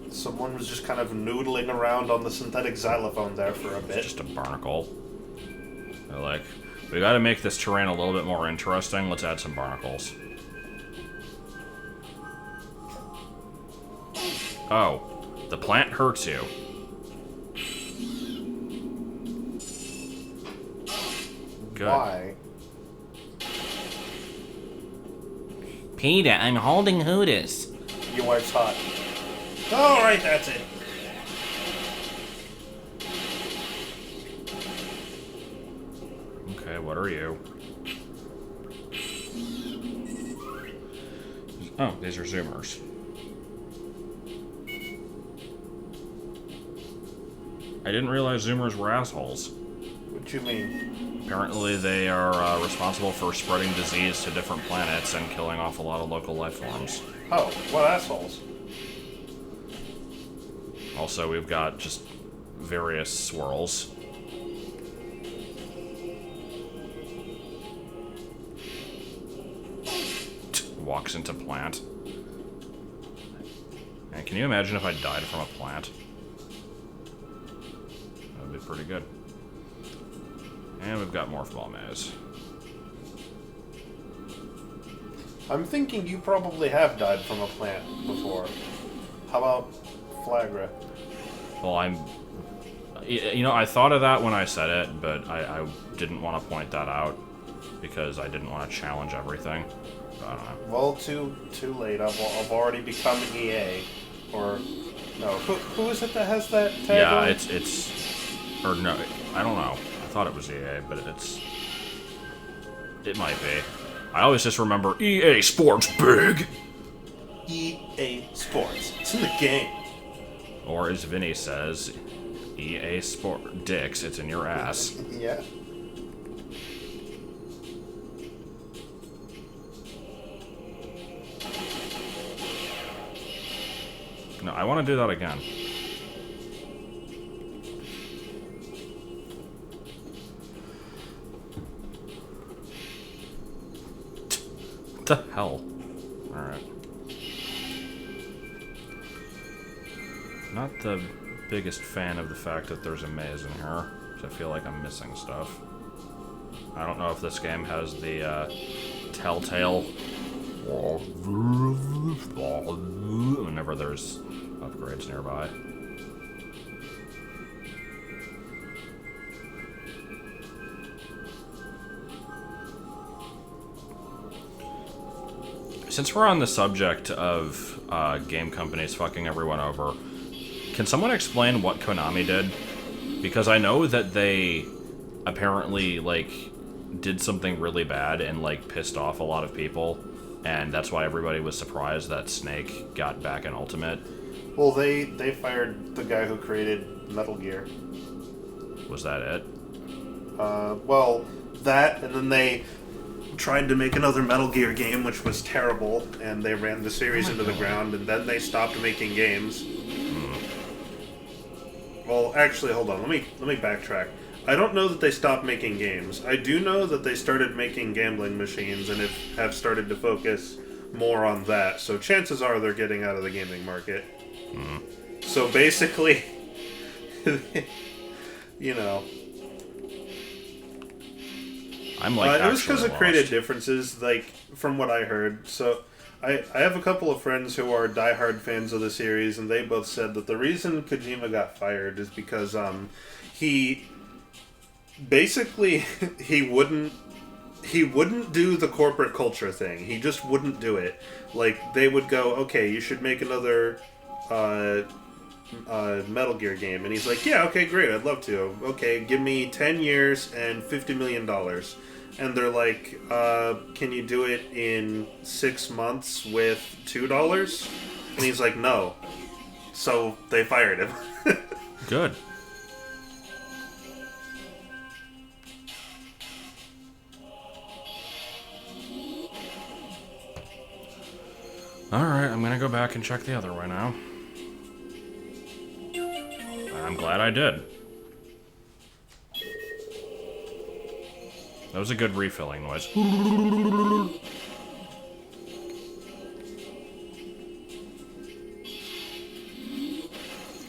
Someone was just kind of noodling around on the synthetic xylophone there for a It's bit. just a barnacle. They're like, we gotta make this terrain a little bit more interesting, let's add some barnacles. Oh, the plant hurts you. Good. Why? Peter, I'm holding Hooters. Your wife's hot. Alright, that's it. Okay, what are you? Oh, these are zoomers. I didn't realize zoomers were assholes. What you mean? Apparently they are responsible for spreading disease to different planets and killing off a lot of local life forms. Oh, what assholes? Also, we've got just various swirls. Walks into plant. And can you imagine if I died from a plant? That would be pretty good. And we've got Morph Ball Maze. I'm thinking you probably have died from a plant before. How about Flagra? Well, I thought of that when I said it, but I didn't want to point that out because I didn't want to challenge everything. But I don't know. Well, too late. I've already become EA. Or, no, who is it that has that tagline? Yeah, it's, or no, I don't know. I thought it was EA, but it might be. I always just remember EA Sports Big! EA Sports. It's in the game. Or as Vinny says, EA Sport Dicks, it's in your ass. Yeah. No, I want to do that again. What the hell? Alright. Not the biggest fan of the fact that there's a maze in here, because I feel like I'm missing stuff. I don't know if this game has the telltale whenever there's upgrades nearby. Since we're on the subject of game companies fucking everyone over, can someone explain what Konami did? Because I know that they apparently, like, did something really bad and, like, pissed off a lot of people, and that's why everybody was surprised that Snake got back in Ultimate. Well, they fired the guy who created Metal Gear. Was that it? Well, that, and then they tried to make another Metal Gear game, which was terrible, and they ran the series into the ground, and then they stopped making games. Well, actually, hold on. Let me backtrack. I don't know that they stopped making games. I do know that they started making gambling machines and have started to focus more on that. So chances are they're getting out of the gaming market. So basically, you know, I'm like it was because of lost. creative differences, like from what I heard. So I have a couple of friends who are diehard fans of the series, and they both said that the reason Kojima got fired is because he basically he wouldn't do the corporate culture thing. He just wouldn't do it. Like, they would go, okay, you should make another Metal Gear game, and he's like, yeah, okay, great, I'd love to. Okay, give me 10 years and $50 million. And they're like, can you do it in 6 months with $2? And he's like, no. So they fired him. Good. Alright, I'm gonna go back and check the other way now. I'm glad I did. That was a good refilling noise.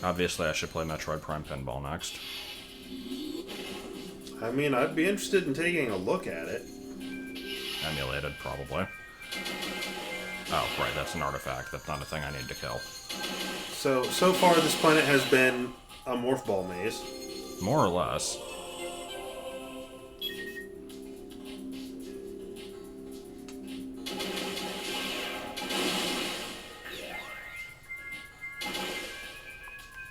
Obviously, I should play Metroid Prime Pinball next. I mean, I'd be interested in taking a look at it. Emulated, probably. Oh, right, that's an artifact. That's not a thing I need to kill. So far this planet has been a morph ball maze. More or less.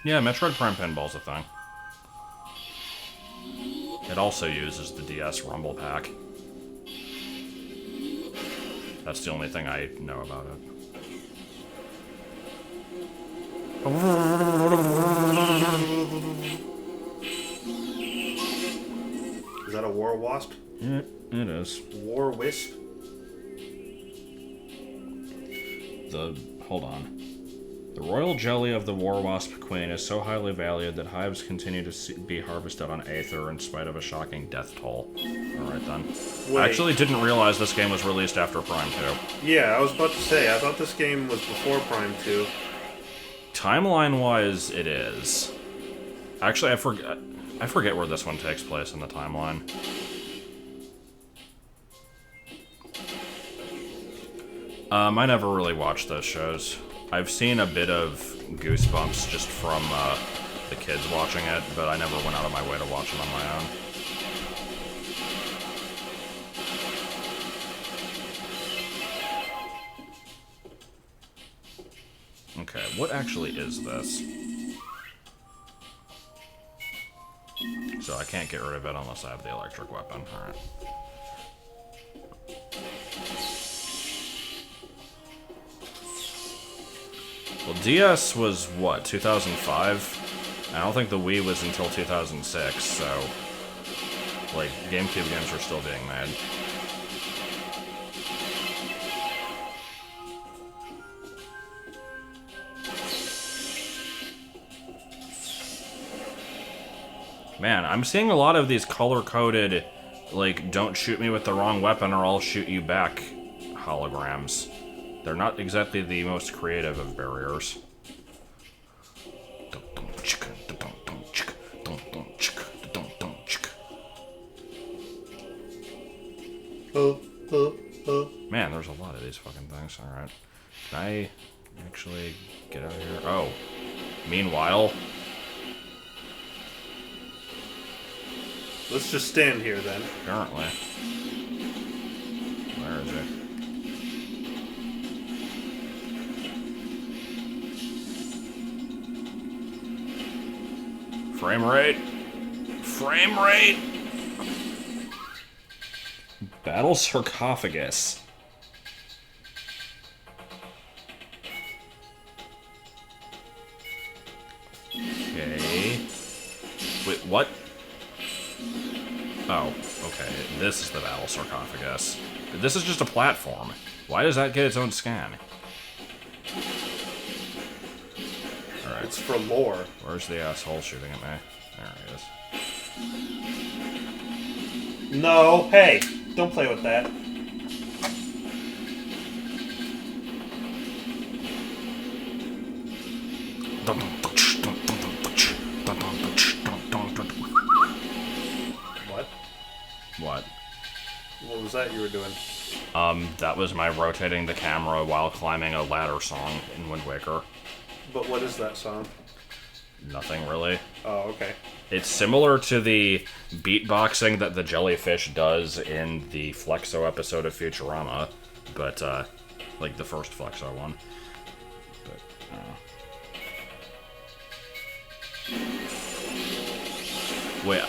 Yeah, Metroid Prime Pinball's a thing. It also uses the DS Rumble Pack. That's the only thing I know about it. Is that a war wasp? It is. War wisp? Hold on. The royal jelly of the War Wasp Queen is so highly valued that hives continue to be harvested on Aether in spite of a shocking death toll. Alright then. Wait. I actually didn't realize this game was released after Prime 2. Yeah, I was about to say, I thought this game was before Prime 2. Timeline-wise, it is. Actually, I forget where this one takes place in the timeline. I never really watched those shows. I've seen a bit of Goosebumps just from the kids watching it, but I never went out of my way to watch them on my own. Okay, what actually is this? So I can't get rid of it unless I have the electric weapon. Alright. Well, DS was, what, 2005? I don't think the Wii was until 2006, so... like, GameCube games were still being made. Man, I'm seeing a lot of these color-coded, like, don't shoot me with the wrong weapon or I'll shoot you back holograms. They're not exactly the most creative of barriers. Man, there's a lot of these fucking things. Alright. Can I actually get out of here? Oh. Meanwhile... Let's just stand here then. apparently. Where is it? Frame rate. Frame rate. Battle sarcophagus. What? Oh, okay. This is the battle sarcophagus. This is just a platform. Why does that get its own scan? Alright. It's for lore. Where's the asshole shooting at me? There he is. No, hey, don't play with that. What? What? What was that you were doing? That was my rotating the camera while climbing a ladder song in Wind Waker. But what is that song? Nothing really. Oh, okay. It's similar to the beatboxing that the jellyfish does in the Flexo episode of Futurama, but, like the first Flexo one. But, wait,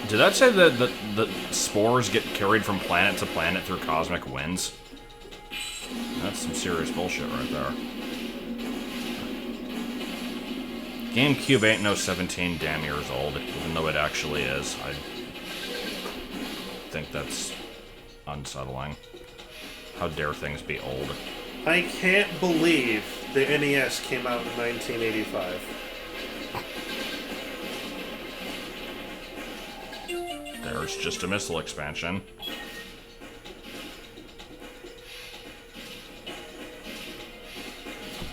did that say that the spores get carried from planet to planet through cosmic winds? That's some serious bullshit right there. GameCube ain't no 17 damn years old, even though it actually is. I think that's unsettling. How dare things be old? I can't believe the NES came out in 1985. There's just a missile expansion.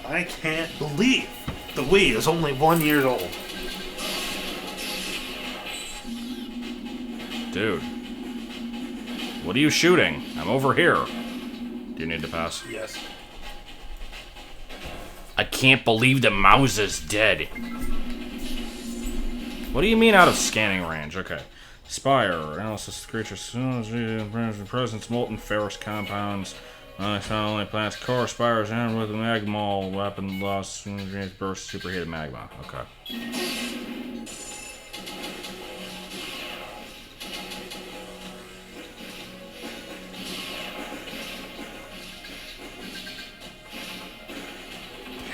I can't believe the Wii is only 1 year old. Dude. What are you shooting? I'm over here. Do you need to pass? Yes. I can't believe the mouse is dead. What do you mean out of scanning range? Okay. Spire. Analysis of creatures. Presence, molten ferrous compounds. Not only plants core. Spires armed with a magmal weapon lost. Burst superheated magma. Okay.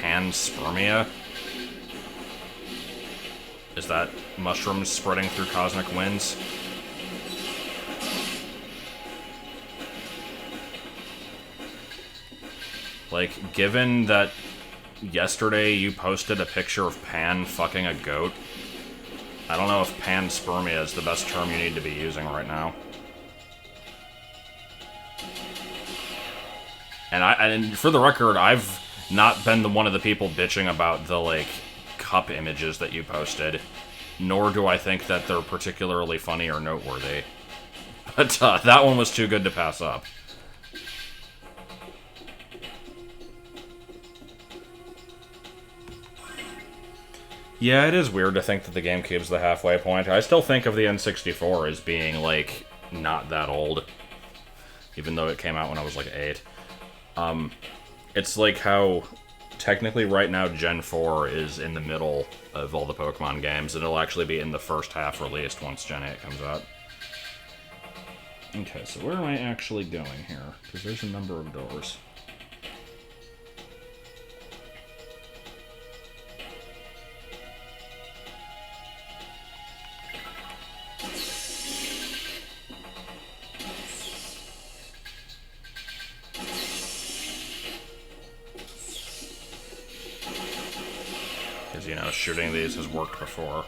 Panspermia? Is that mushrooms spreading through cosmic winds? Like, given that yesterday you posted a picture of Pan fucking a goat, I don't know if panspermia is the best term you need to be using right now. And for the record, I've not been one of the people bitching about the, like, cup images that you posted, nor do I think that they're particularly funny or noteworthy. But that one was too good to pass up. Yeah, it is weird to think that the GameCube's the halfway point. I still think of the N64 as being, like, not that old. Even though it came out when I was, like, 8. It's like how, technically right now, Gen 4 is in the middle of all the Pokemon games, and it'll actually be in the first half released once Gen 8 comes out. Okay, so where am I actually going here? Because there's a number of doors. Because, you know, shooting these has worked before.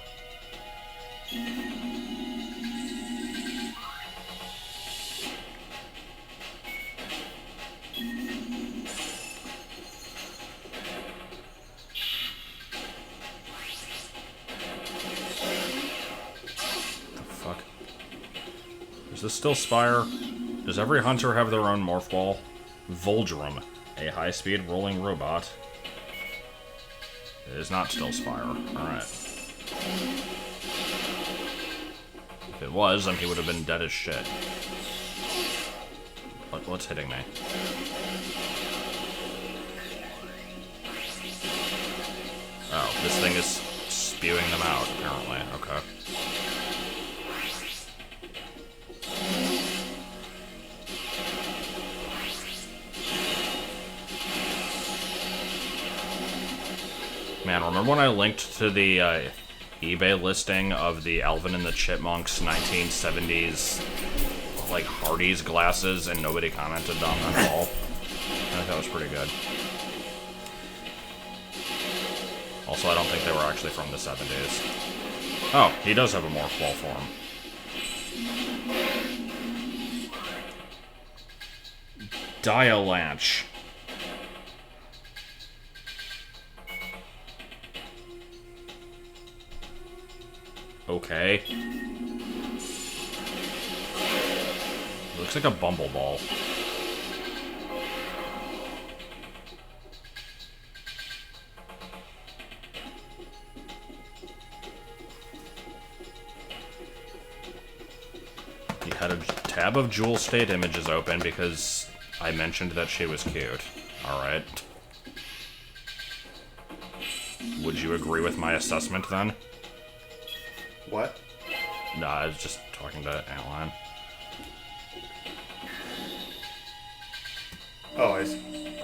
Is this still Spire? Does every hunter have their own morph ball? Volgerum, a high-speed rolling robot. It is not still Spire. Alright. If it was, then he would have been dead as shit. What's hitting me? Oh, this thing is spewing them out, apparently. Okay. Man, remember when I linked to the eBay listing of the Alvin and the Chipmunks 1970s, like, Hardee's glasses, and nobody commented on them at all. I think that was pretty good. Also, I don't think they were actually from the 70s. Oh, he does have a morph ball form. Dialanche. Okay. Looks like a bumbleball. He had a tab of Jewel State images open because I mentioned that she was cute. Alright. Would you agree with my assessment then? What? No, I was just talking to Alan. Oh, I see.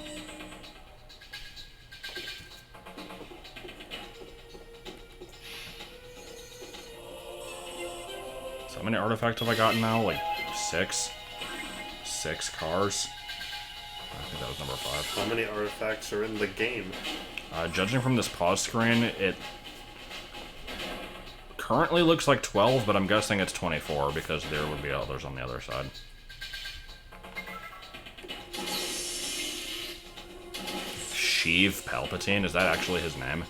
So how many artifacts have I gotten now? Like 6? 6 cars? I think that was number 5. How many artifacts are in the game? Judging from this pause screen, it currently looks like 12, but I'm guessing it's 24 because there would be others on the other side. Sheev Palpatine, is that actually his name?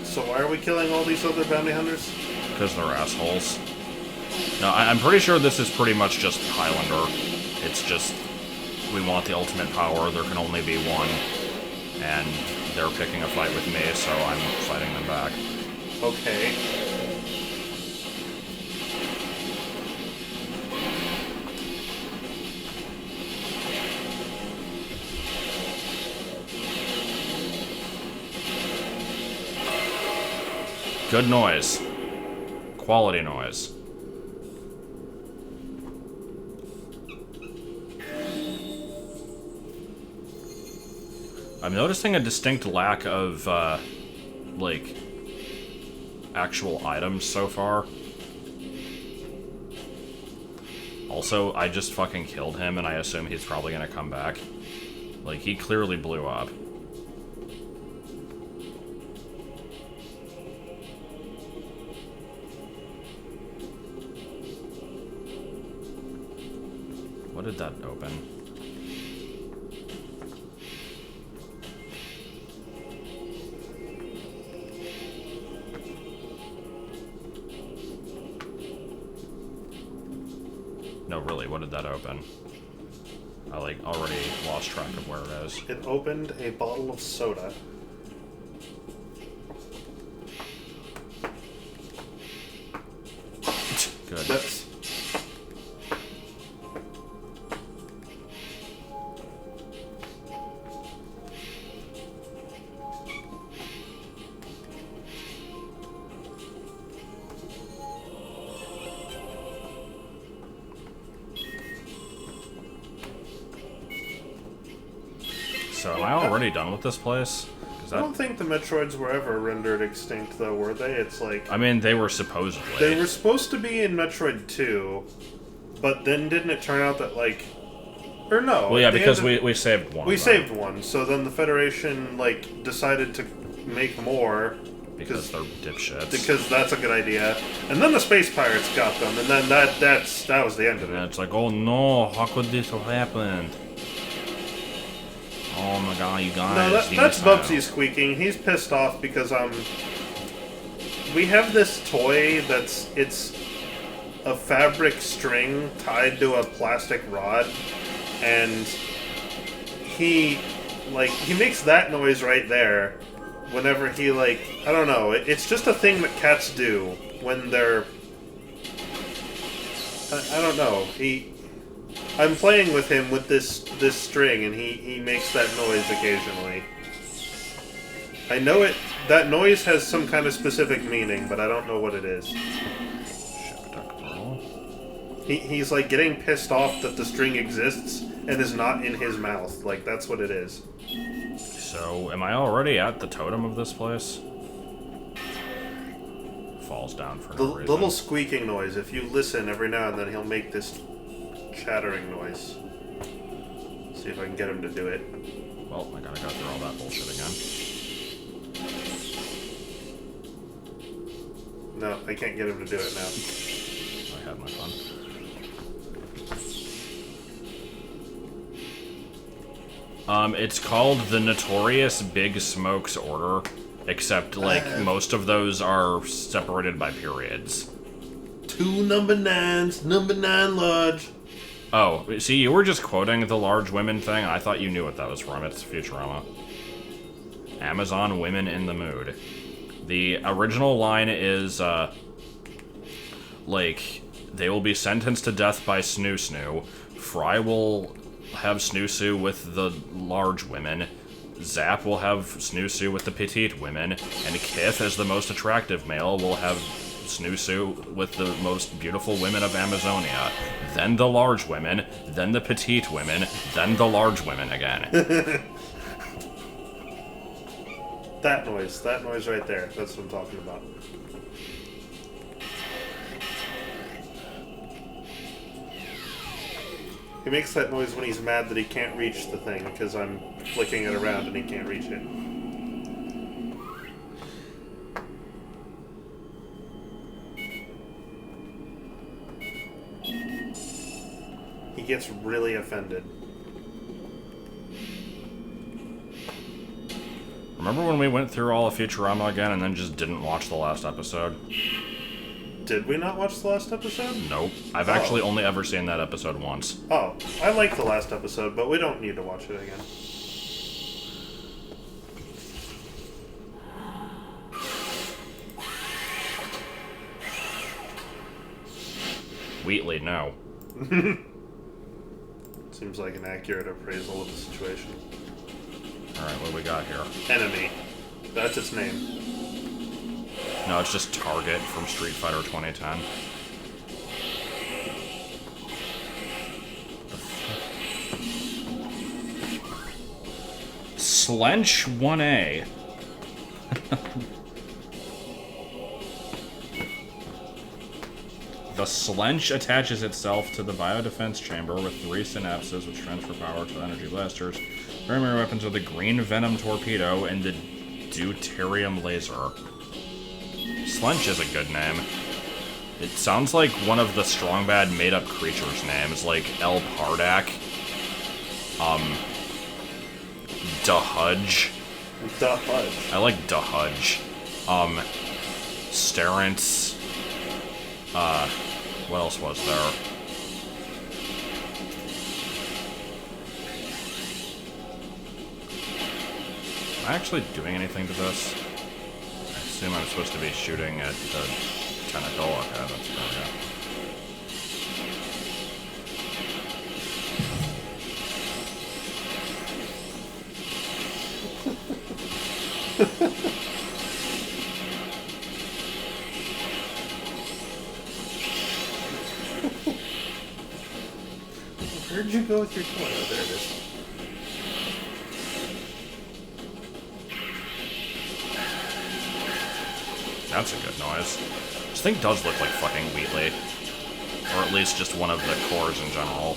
So why are we killing all these other bounty hunters? Because they're assholes. No, I'm pretty sure this is pretty much just Highlander. It's just, we want the ultimate power, there can only be one, and they're picking a fight with me, so I'm fighting them back. Okay. Good noise. Quality noise. I'm noticing a distinct lack of, like, actual items so far. Also, I just fucking killed him, and I assume he's probably gonna come back. Like, he clearly blew up. What did that open? No, really, what did that open? I, like, already lost track of where it is. It opened a bottle of soda. Good. That's... So, am I already done with this place? I don't think the Metroids were ever rendered extinct, though, were they? It's like... I mean, they were supposedly. They were supposed to be in Metroid 2, but then didn't it turn out that, like... Or no. Well, yeah, because we saved one. We saved one, so then the Federation, like, decided to make more... Because they're dipshits. Because that's a good idea. And then the Space Pirates got them, and then that was the end of it. And it's like, oh no, how could this have happened? Oh my god, you guys. No, that's Bubsy squeaking. He's pissed off because, we have this toy it's a fabric string tied to a plastic rod, and he makes that noise right there whenever he, like, I don't know, it's just a thing that cats do when they're, I don't know, I'm playing with him with this string, and he makes that noise occasionally. I know it That noise has some kind of specific meaning, but I don't know what it is. He's like getting pissed off that the string exists and is not in his mouth. Like, that's what it is. So, am I already at the totem of this place? Falls down for no reason. The little squeaking noise, if you listen every now and then, he'll make this chattering noise. See if I can get him to do it. Well, I gotta go through all that bullshit again. No, I can't get him to do it now. I had my fun. It's called the Notorious Big Smokes Order, except, like, most of those are separated by periods. 2 number 9s, number 9 large. Oh, see, you were just quoting the large women thing. I thought you knew what that was from. It's Futurama. Amazon women in the mood. The original line is, like, they will be sentenced to death by Snoo Snoo. Fry will have Snoo Snoo with the large women. Zap will have Snoo Snoo with the petite women. And Kith, as the most attractive male, will have Snoo Snoo with the most beautiful women of Amazonia. Then the large women, then the petite women, then the large women again. That noise right there. That's what I'm talking about. He makes that noise when he's mad that he can't reach the thing because I'm flicking it around and he can't reach it. He gets really offended. Remember when we went through all of Futurama again and then just didn't watch the last episode? Did we not watch the last episode? Nope. I've actually only ever seen that episode once. Oh, I like the last episode, but we don't need to watch it again. Wheatley, no. Seems like an accurate appraisal of the situation. Alright, what do we got here? Enemy. That's its name. No, it's just Target from Street Fighter 2010. Slench 1A. The Slench attaches itself to the biodefense chamber with 3 synapses which transfer power to energy blasters. Primary weapons are the Green Venom Torpedo and the Deuterium Laser. Slench is a good name. It sounds like one of the Strong Bad made-up creatures' names, like El Pardak, Dahudge. Dahudge. I like Dahudge. Starence. What else was there? Am I actually doing anything to this? I assume I'm supposed to be shooting at the tentacle. Okay, that's there we go. Where'd you go with your toy? Oh, there it is. That's a good noise. This thing does look like fucking Wheatley. Or at least just one of the cores in general.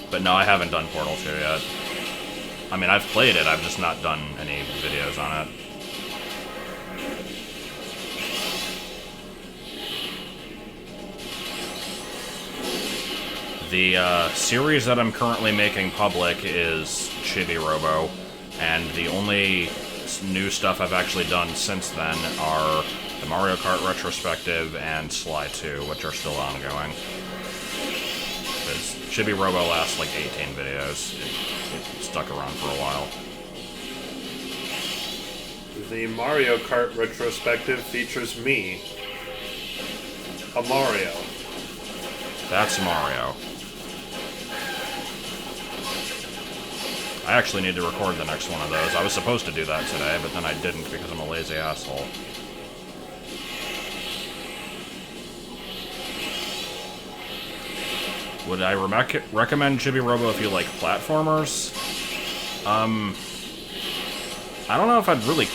But no, I haven't done Portal 2 yet. I mean, I've played it, I've just not done any videos on it. The series that I'm currently making public is Chibi Robo, and the only new stuff I've actually done since then are the Mario Kart retrospective and Sly 2, which are still ongoing. Because Chibi Robo lasts like 18 videos. It stuck around for a while. The Mario Kart retrospective features me, a Mario. That's Mario. I actually need to record the next one of those. I was supposed to do that today, but then I didn't because I'm a lazy asshole. Would I recommend Chibi Robo if you like platformers? I don't know if I'd really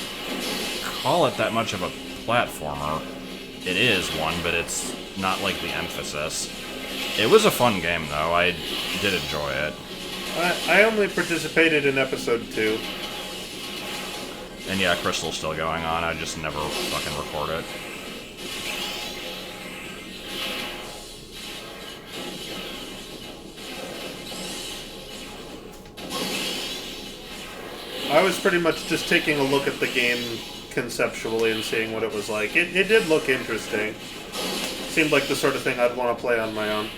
call it that much of a platformer. It is one, but it's not like the emphasis. It was a fun game, though. I did enjoy it. I only participated in episode 2. And yeah, Crystal's still going on. I just never fucking record it. I was pretty much just taking a look at the game conceptually and seeing what it was like. It did look interesting. Seemed like the sort of thing I'd want to play on my own.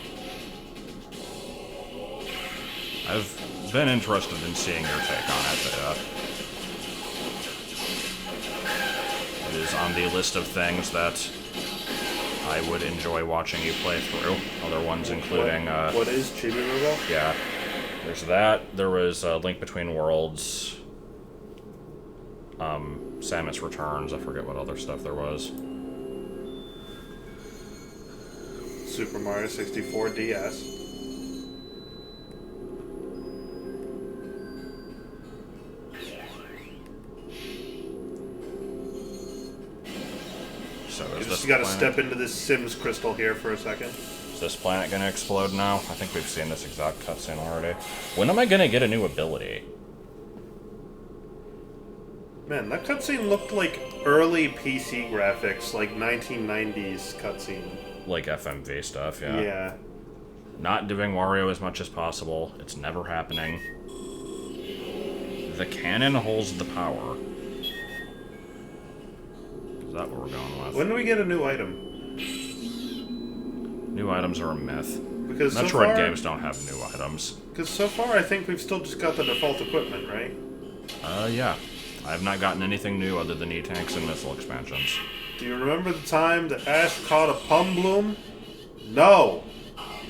I've been interested in seeing your take on it, but it is on the list of things that I would enjoy watching you play through. Other ones including... What is Chibi Robo? Yeah. There's that. There was Link Between Worlds. Samus Returns. I forget what other stuff there was. Super Mario 64 DS. So You just gotta step into this Sims crystal here for a second. Is this planet gonna explode now? I think we've seen this exact cutscene already. When am I gonna get a new ability? Man, that cutscene looked like early PC graphics, like 1990s cutscene. Like FMV stuff, yeah. Yeah. Not doing Wario as much as possible. It's never happening. The cannon holds the power. Is that what we're going with? When do we get a new item? New items are a myth. Because Metroid so far, games don't have new items. Because so far, I think we've still just got the default equipment, right? Yeah. I have not gotten anything new other than E-Tanks and missile expansions. Do you remember the time that Ash caught a plum bloom? No!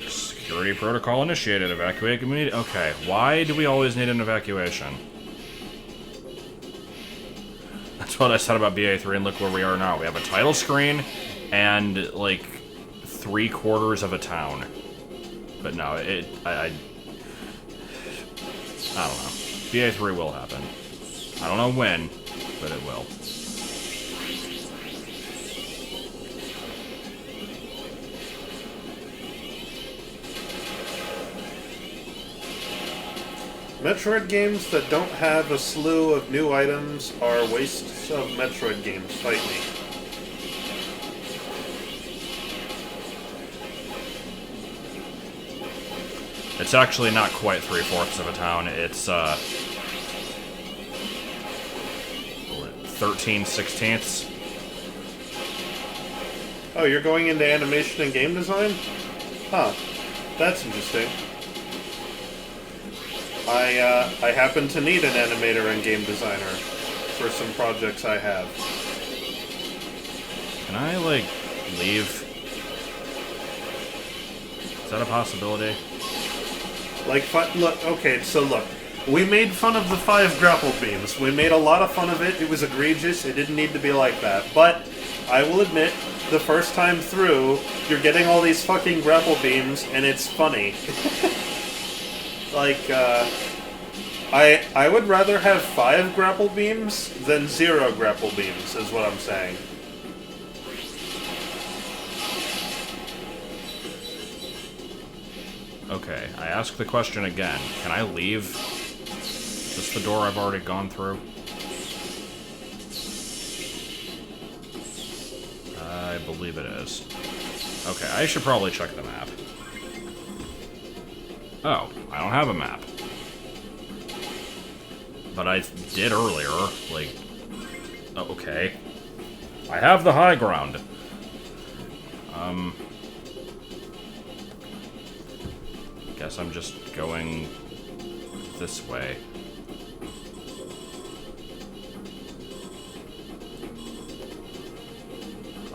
Security protocol initiated. Evacuate community. Okay, why do we always need an evacuation? That's what I said about BA3, and look where we are now. We have a title screen and, like, 3/4 of a town. But no, I don't know. BA3 will happen. I don't know when, but it will. Metroid games that don't have a slew of new items are wastes of Metroid games. Fight me. It's actually not quite 3/4 of a town. It's 13/16. Oh, you're going into animation and game design? Huh. That's interesting. I happen to need an animator and game designer for some projects I have. Can I, like, leave? Is that a possibility? Like, look, okay, so look. We made fun of the 5 grapple beams. We made a lot of fun of it. It was egregious. It didn't need to be like that. But, I will admit, the first time through, you're getting all these fucking grapple beams, and it's funny. Like, I would rather have 5 grapple beams than 0 grapple beams, is what I'm saying. Okay, I ask the question again. Can I leave? Is this the door I've already gone through? I believe it is. Okay, I should probably check the map. Oh, I don't have a map. But I did earlier, like... Oh, okay. I have the high ground. Guess I'm just going this way.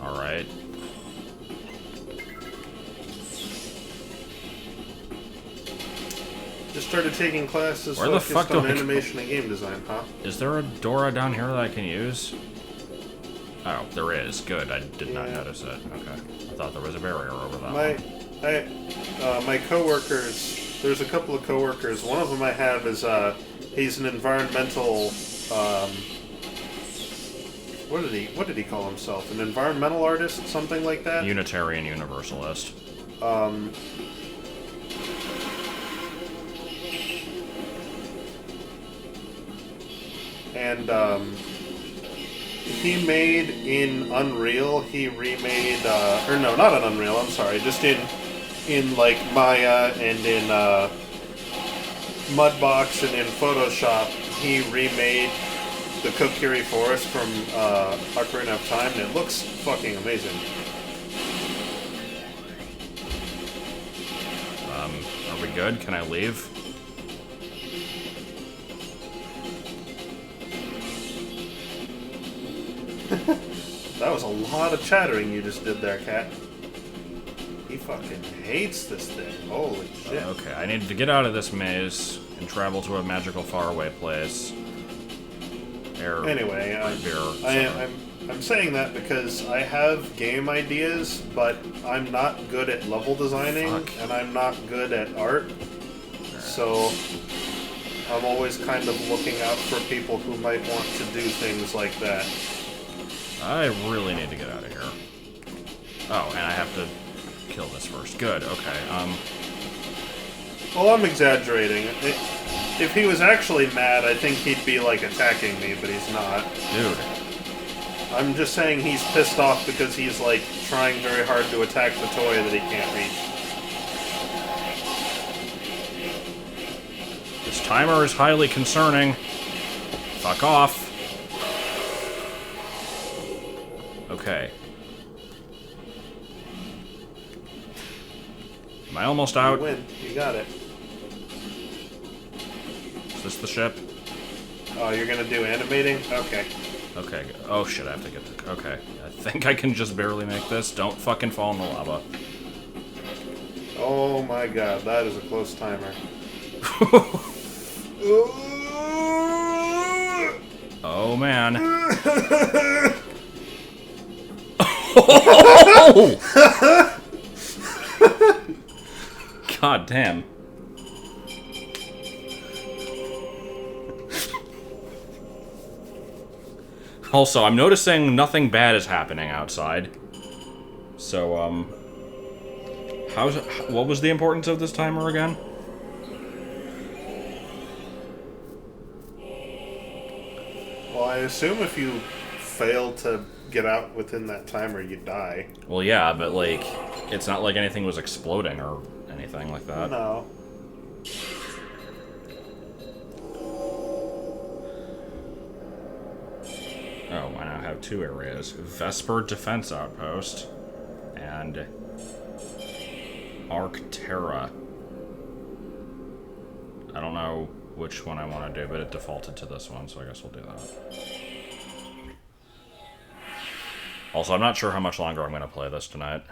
Alright. Just started taking classes Where the focused fuck do on I go? animation and game design, huh? Is there a Dora down here that I can use? Oh, there is. Good. I did not notice it. Okay. I thought there was a barrier over that one. My coworkers, there's a couple of coworkers. One of them I have is, he's an environmental, what did he call himself? An environmental artist? Something like that? Unitarian Universalist. And, he made in Unreal, he remade, or no, not in Unreal, I'm sorry, just in like Maya and in Mudbox and in Photoshop, he remade the Kokiri Forest from Ocarina of Time, and it looks fucking amazing. Are we good? Can I leave? That was a lot of chattering you just did there, Cat. He fucking hates this thing. Holy shit. Okay, I need to get out of this maze and travel to a magical faraway place. Anyway, I'm saying that because I have game ideas, but I'm not good at level designing, and I'm not good at art. So I'm always kind of looking out for people who might want to do things like that. I really need to get out of here. Oh, and I have to kill this first. Good, okay, Well, I'm exaggerating. If he was actually mad, I think he'd be, like, attacking me, but he's not. Dude. I'm just saying he's pissed off because he's, like, trying very hard to attack the toy that he can't reach. This timer is highly concerning. Fuck off. Okay. Am I almost out? You win. You got it. Is this the ship? Oh, you're gonna do animating? Okay. Okay. Oh shit, I have to get to... Okay. I think I can just barely make this. Don't fucking fall in the lava. Oh my god, that is a close timer. Oh man. God damn. Also, I'm noticing nothing bad is happening outside. So, what was the importance of this timer again? Well, I assume if you fail to get out within that timer, you die. Well, yeah, but, like, it's not like anything was exploding or anything like that. No. Oh, I now have two areas. Vesper Defense Outpost and Arcterra. I don't know which one I want to do, but it defaulted to this one, so I guess we'll do that. Also, I'm not sure how much longer I'm going to play this tonight.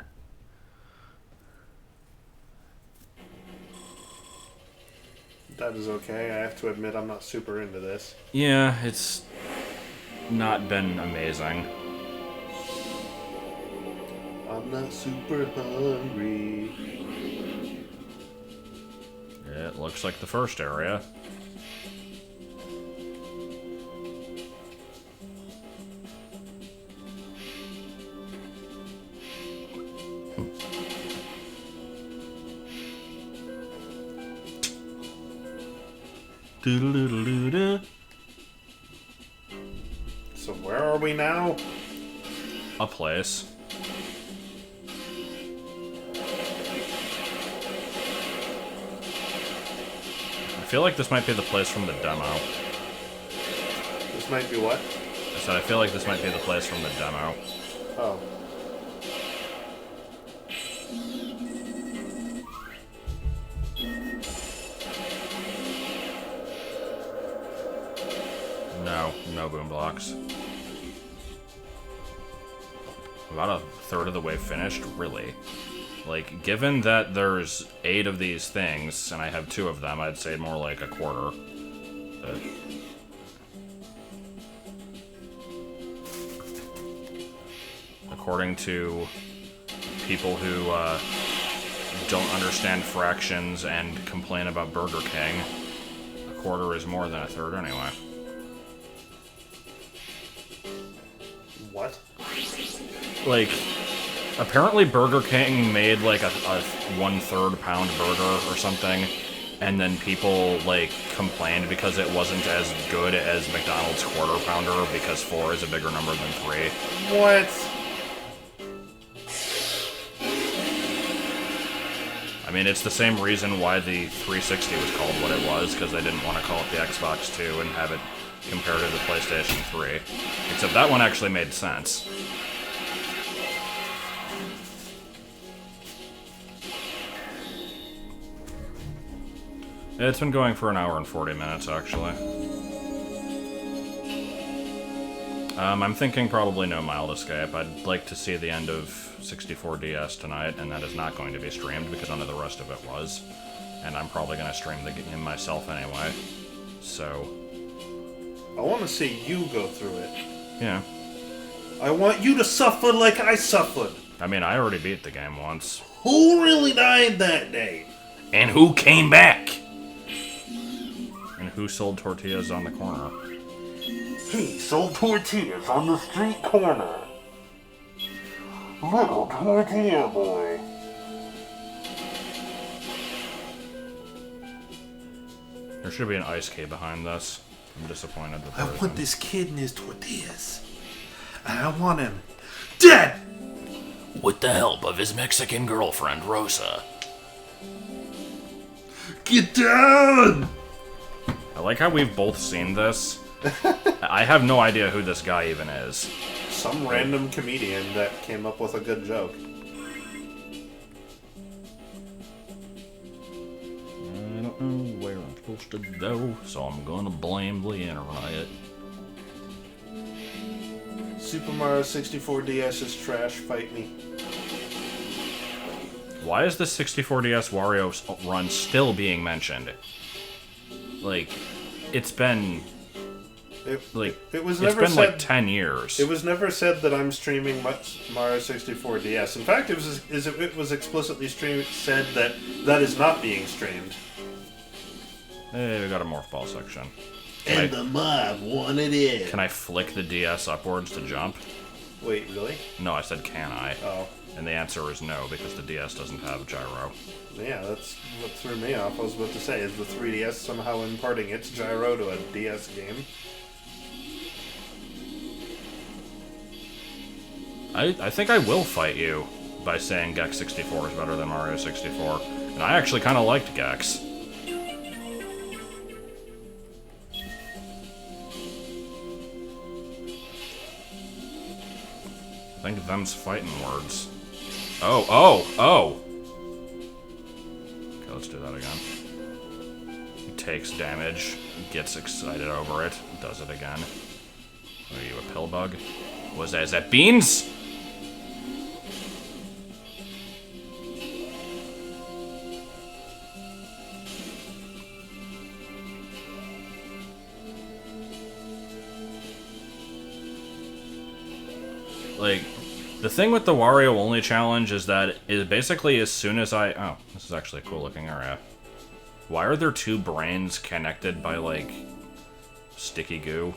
That is okay. I have to admit I'm not super into this. Yeah, it's not been amazing. I'm not super hungry. It looks like the first area. So where are we now? A place. I feel like this might be the place from the demo. This might be what? I said I feel like this might be the place from the demo. Oh. No boom blocks. About a third of the way finished? Really? Like, given that there's 8 of these things, and I have 2 of them, I'd say more like a quarter. But according to people who don't understand fractions and complain about Burger King, a quarter is more than a third anyway. What? Like, apparently Burger King made like a 1/3 pound burger or something, and then people like complained because it wasn't as good as McDonald's quarter pounder because 4 is a bigger number than 3. What? I mean, it's the same reason why the 360 was called what it was, because they didn't want to call it the Xbox 2 and have it compared to the PlayStation 3. Except that one actually made sense. It's been going for an hour and 40 minutes, actually. I'm thinking probably no Mild Escape. I'd like to see the end of 64DS tonight, and that is not going to be streamed because none of the rest of it was. And I'm probably going to stream the game myself anyway. So, I want to see you go through it. yeah. I want you to suffer like I suffered. I mean, I already beat the game once. Who really died that day? And who came back? And who sold tortillas on the corner? He sold tortillas on the street corner. Little tortilla boy. There should be an ice key behind this. I'm disappointed that I there want isn't. this kid and his tortillas. And I want him dead! With the help of his Mexican girlfriend, Rosa. Get down! I like how we've both seen this. I have no idea who this guy even is. Some random comedian that came up with a good joke. I don't know where I'm supposed to go, so I'm gonna blame the internet. Super Mario 64 DS is trash, fight me. Why is the 64DS Wario run still being mentioned? Like, it's been It was it's never been said, like 10 years. It was never said that I'm streaming Mario 64 DS. In fact, it was explicitly said that that is not being streamed. Hey, we got a morph ball section. And the mob wanted it. Can I flick the DS upwards to jump? Wait, really? No, I said can I? Oh. And the answer is no, because the DS doesn't have gyro. Yeah, that's what threw me off. I was about to say, is the 3DS somehow imparting its gyro to a DS game? I think I will fight you by saying Gex 64 is better than Mario 64. And I actually kind of liked Gex. I think them's fighting words. Oh! Okay, let's do that again. He takes damage, gets excited over it, does it again. Are you a pill bug? Was that, is that beans? Like, the thing with the Wario only challenge is that it basically as soon as I... Oh, this is actually a cool looking area. Why are there 2 brains connected by, like, sticky goo?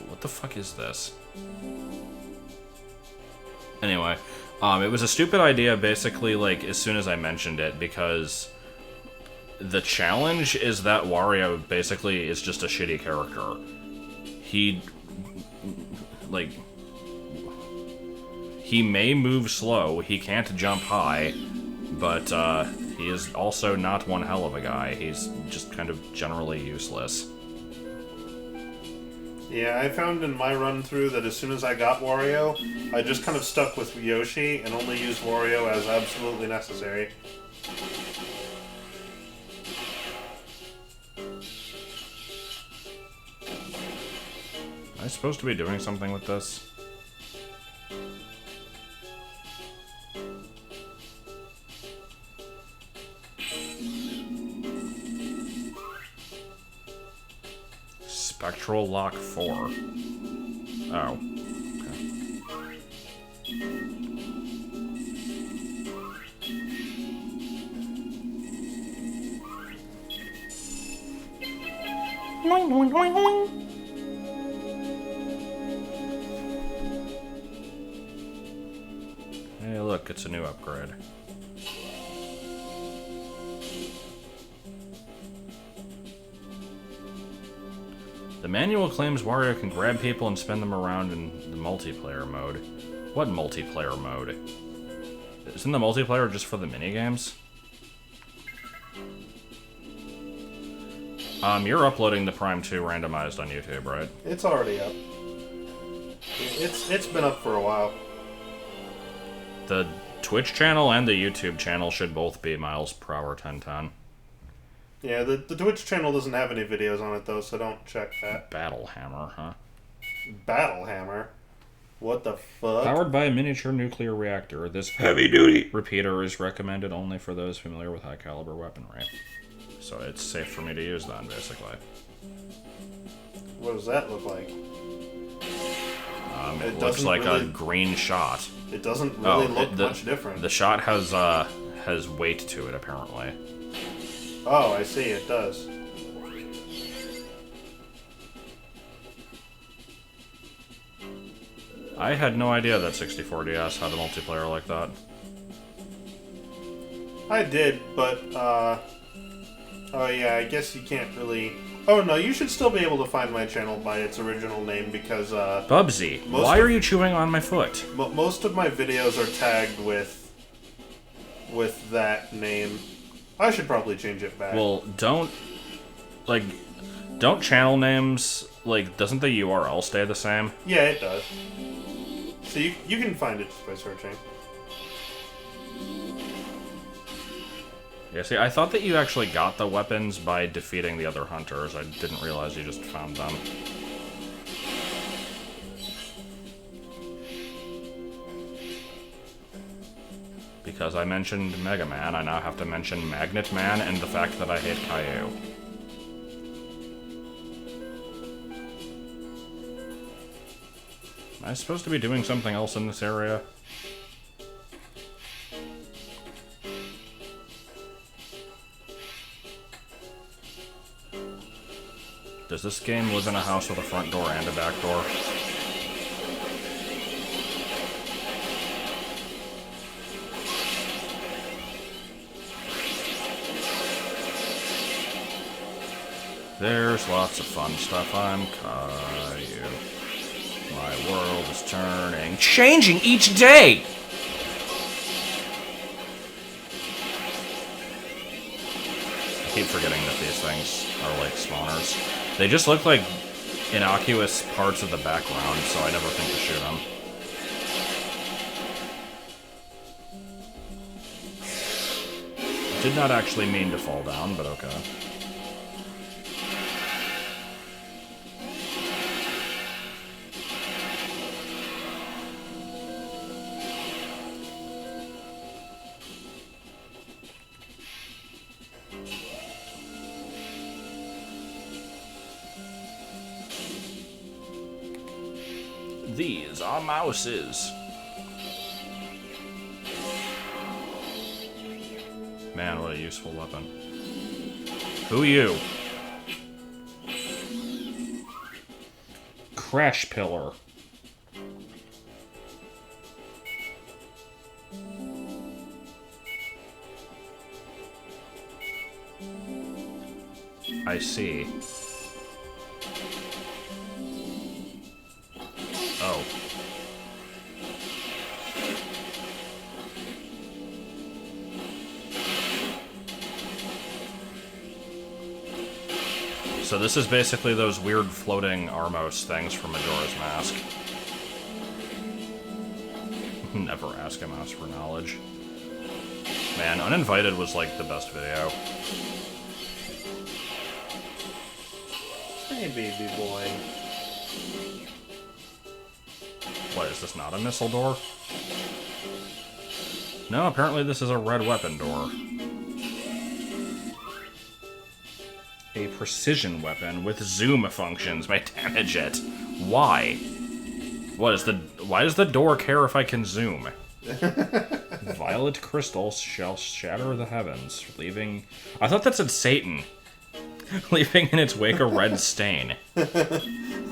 What the fuck is this? Anyway, it was a stupid idea basically, like, as soon as I mentioned it, because the challenge is that Wario basically is just a shitty character. He, like... He may move slow, he can't jump high, but he is also not one hell of a guy. He's just kind of generally useless. Yeah, I found in my run-through that as soon as I got Wario, I just kind of stuck with Yoshi and only used Wario as absolutely necessary. Am I supposed to be doing something with this? Control Lock 4. Oh. Hey, look, it's a new upgrade. The manual claims Wario can grab people and spin them around in the multiplayer mode. What multiplayer mode? Isn't the multiplayer just for the minigames? You're uploading the Prime 2 randomized on YouTube, right? It's already up. It's been up for a while. The Twitch channel and the YouTube channel should both be miles per hour 1010. Yeah, the Twitch channel doesn't have any videos on it, though, so don't check that. Battle Hammer, huh? Battle Hammer? What the fuck? Powered by a miniature nuclear reactor, this heavy-duty repeater is recommended only for those familiar with high-caliber weaponry. So it's safe for me to use then, basically. What does that look like? It looks like really, a green shot. It doesn't really look much different. The shot has weight to it, apparently. Oh, I see, it does. I had no idea that 64DS had a multiplayer like that. I did, but, oh yeah, I guess you can't really... Oh no, you should still be able to find my channel by its original name because, Bubsy, why are you chewing on my foot? Most of my videos are tagged with that name. I should probably change it back. Well, don't channel names, doesn't the URL stay the same? Yeah, it does. So you can find it just by searching. Yeah, see, I thought that you actually got the weapons by defeating the other hunters. I didn't realize you just found them. Because I mentioned Mega Man, I now have to mention Magnet Man and the fact that I hate Caillou. Am I supposed to be doing something else in this area? Does this game live in a house with a front door and a back door? There's lots of fun stuff. I'm Caillou. My world is turning, changing each day! I keep forgetting that these things are like spawners. They just look like innocuous parts of the background, so I never think to shoot them. Did not actually mean to fall down, but okay. These are mouses. Man, what a useful weapon. Who you? Crash Pillar. I see. Oh. So this is basically those weird floating Armos things from Majora's Mask. Never ask a mouse for knowledge. Man, Uninvited was like the best video. Hey, baby boy. What, is this not a missile door? No, apparently this is a red weapon door. a precision weapon with zoom functions may damage it. Why? Why does the door care if I can zoom? Violet crystals shall shatter the heavens, leaving... I thought that said Satan. Leaving in its wake a red stain.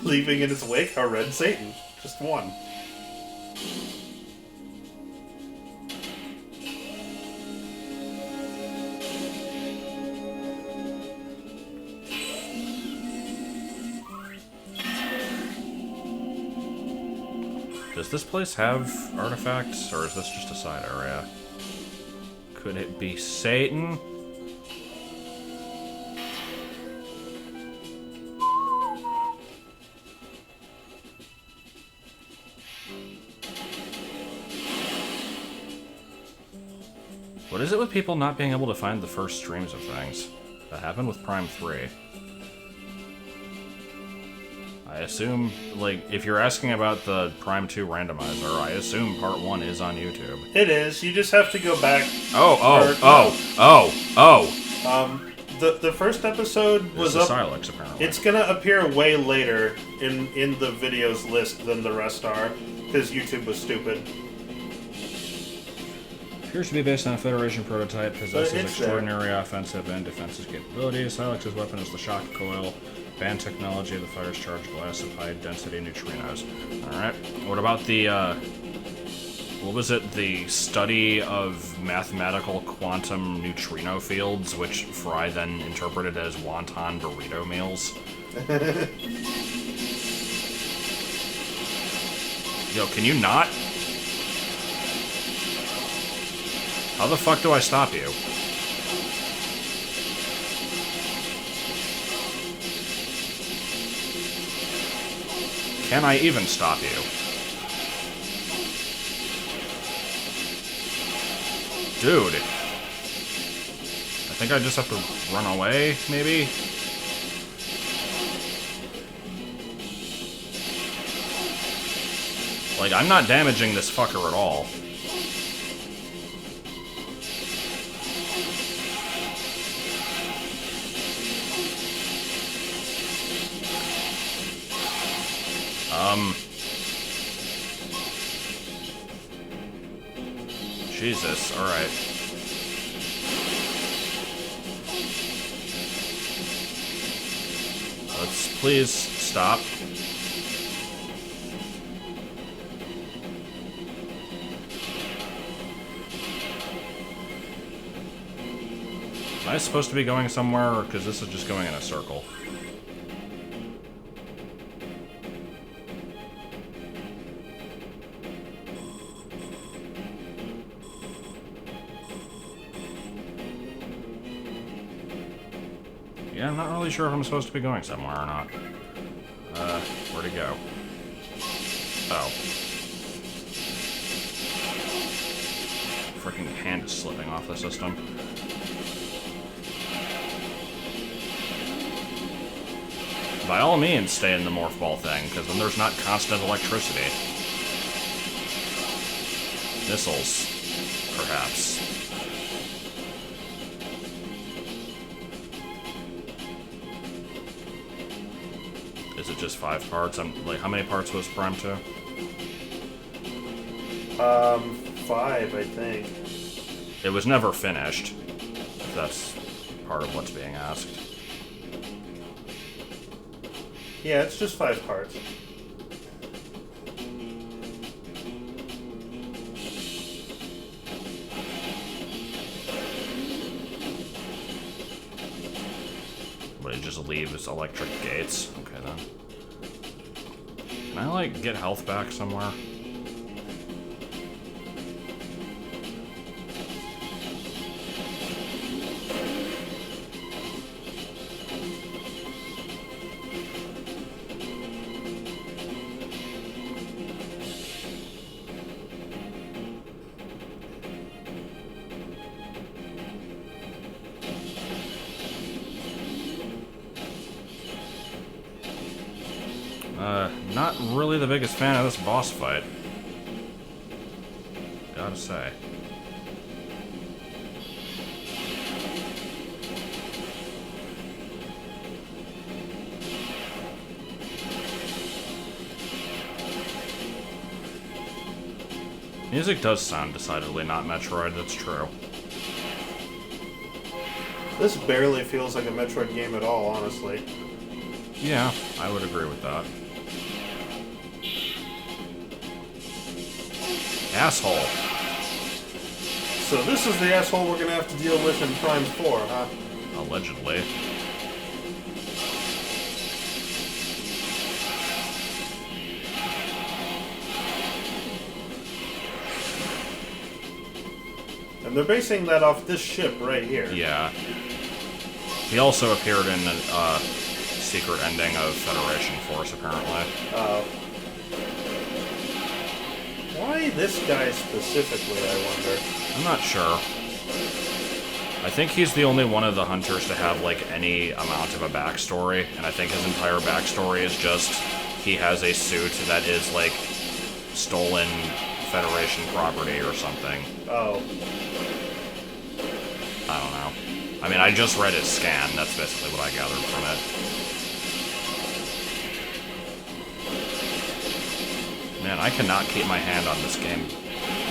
Leaving in its wake a red Satan. Just one. Does this place have artifacts, or is this just a side area? Could it be Satan? What is it with people not being able to find the first streams of things? That happened with Prime 3. I assume, like, if you're asking about the Prime 2 randomizer, I assume Part 1 is on YouTube. It is. You just have to go back. The first episode was up. Silex, apparently. It's gonna appear way later in the videos list than the rest are, because YouTube was stupid. Appears to be based on a Federation prototype, possesses it's extraordinary offensive and defensive capabilities. Silex's weapon is the shock coil. Band technology, the fire's charged glass of high-density neutrinos. Alright, what about the, what was it? The study of mathematical quantum neutrino fields, which Fry then interpreted as wonton burrito meals? Yo, can you not? How the fuck do I stop you? Can I even stop you? Dude. I think I just have to run away, maybe? Like, I'm not damaging this fucker at all. Jesus, alright. Let's please stop. Am I supposed to be going somewhere, because this is just going in a circle? Yeah, I'm not really sure if I'm supposed to be going somewhere or not. Where'd it go? Oh. Freaking hand is slipping off the system. By all means, stay in the morph ball thing, because then there's not constant electricity. Missiles, perhaps. Is it just 5 parts? Like, how many parts was Prime 2? 5, I think. It was never finished, if that's part of what's being asked. Yeah, it's just 5 parts. But it just leaves electric gates. Okay, then. Can I, like, get health back somewhere? Not really the biggest fan of this boss fight. Gotta say. Music does sound decidedly not Metroid, that's true. This barely feels like a Metroid game at all, honestly. Yeah, I would agree with that. Asshole. So this is the asshole we're gonna have to deal with in Prime 4, huh? Allegedly. And they're basing that off this ship right here. Yeah. He also appeared in a secret ending of Federation Force, apparently. Why this guy specifically, I wonder? I'm not sure. I think he's the only one of the hunters to have, like, any amount of a backstory, and I think his entire backstory is just he has a suit that is, like, stolen Federation property or something. Oh. I don't know. I mean, I just read his scan, that's basically what I gathered from it. Man, I cannot keep my hand on this game,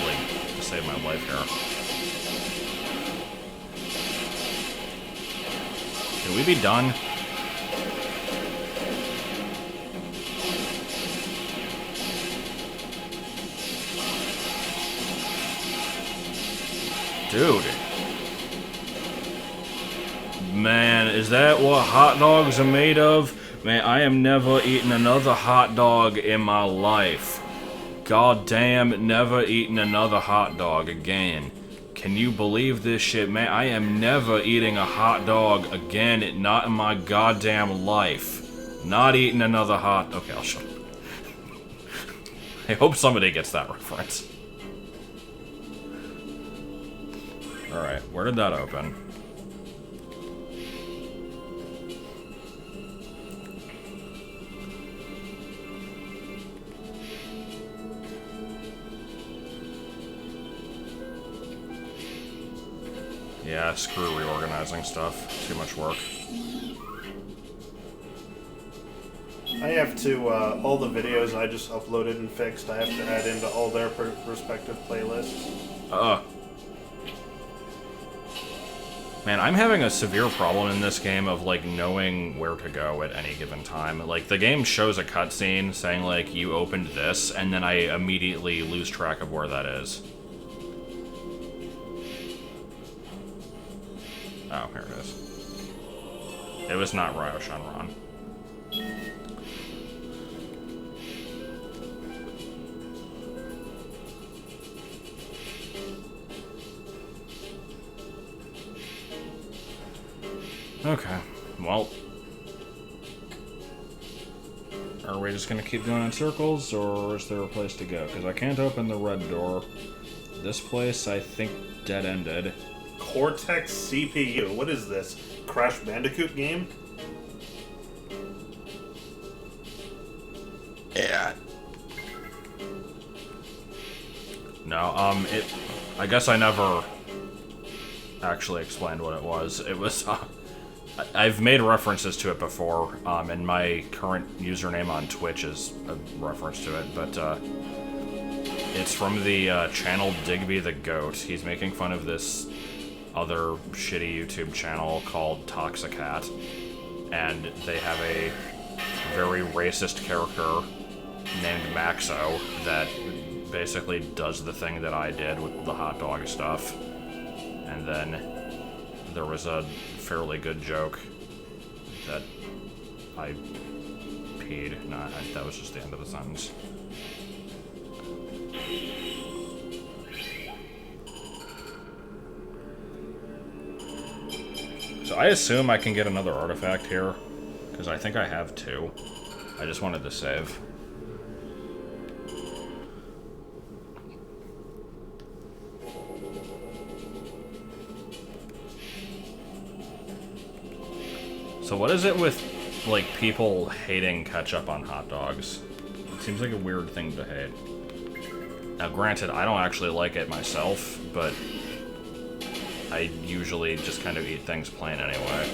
like, to save my life here. Can we be done? Dude. Man, is that what hot dogs are made of? Man, I am never eating another hot dog in my life. God damn, never eating another hot dog again. Can you believe this shit, man? I am never eating a hot dog again, not in my goddamn life. Not eating another hot... Okay, I'll shut up. I hope somebody gets that reference. Alright, where did that open? Yeah, screw reorganizing stuff. Too much work. I have to, all the videos I just uploaded and fixed, I have to add into all their respective playlists. Man, I'm having a severe problem in this game of, like, knowing where to go at any given time. Like, the game shows a cutscene saying, like, you opened this, and then I immediately lose track of where that is. Oh, here it is. It was not Ryo-Shenron. Okay, well... Are we just gonna keep going in circles, or is there a place to go? Because I can't open the red door. This place, I think, dead-ended. Cortex CPU. What is this? Crash Bandicoot game? Yeah. No, I guess I never actually explained what it was. It was, I've made references to it before, and my current username on Twitch is a reference to it, but, it's from the, channel Digby the Goat. He's making fun of this other shitty YouTube channel called Toxicat, and they have a very racist character named Maxo that basically does the thing that I did with the hot dog stuff. And then there was a fairly good joke that I peed. No, that was just the end of the sentence. So I assume I can get another artifact here, because I think I have two. I just wanted to save. So what is it with, like, people hating ketchup on hot dogs? It seems like a weird thing to hate. Now, granted, I don't actually like it myself, but I usually just kind of eat things plain anyway.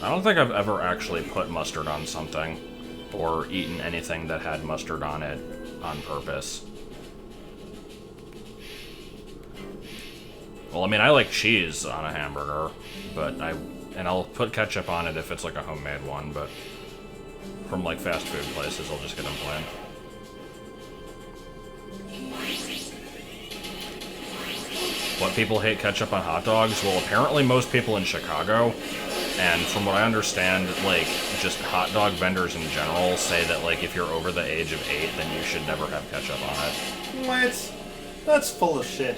I don't think I've ever actually put mustard on something or eaten anything that had mustard on it on purpose. Well, I mean, I like cheese on a hamburger, but I'll put ketchup on it if it's like a homemade one, but from like fast food places, I'll just get them plain. What people hate ketchup on hot dogs? Well, apparently most people in Chicago, and from what I understand, like, just hot dog vendors in general say that, like, if you're over the age of 8, then you should never have ketchup on it. What? That's full of shit.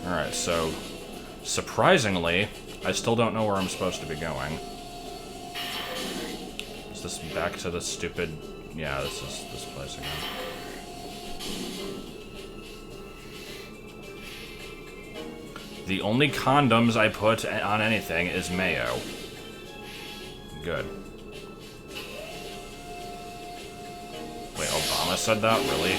Alright, so, surprisingly, I still don't know where I'm supposed to be going. Is this back to the stupid... Yeah, this is this place again. The only condoms I put on anything is mayo. Good. Wait, Obama said that? Really?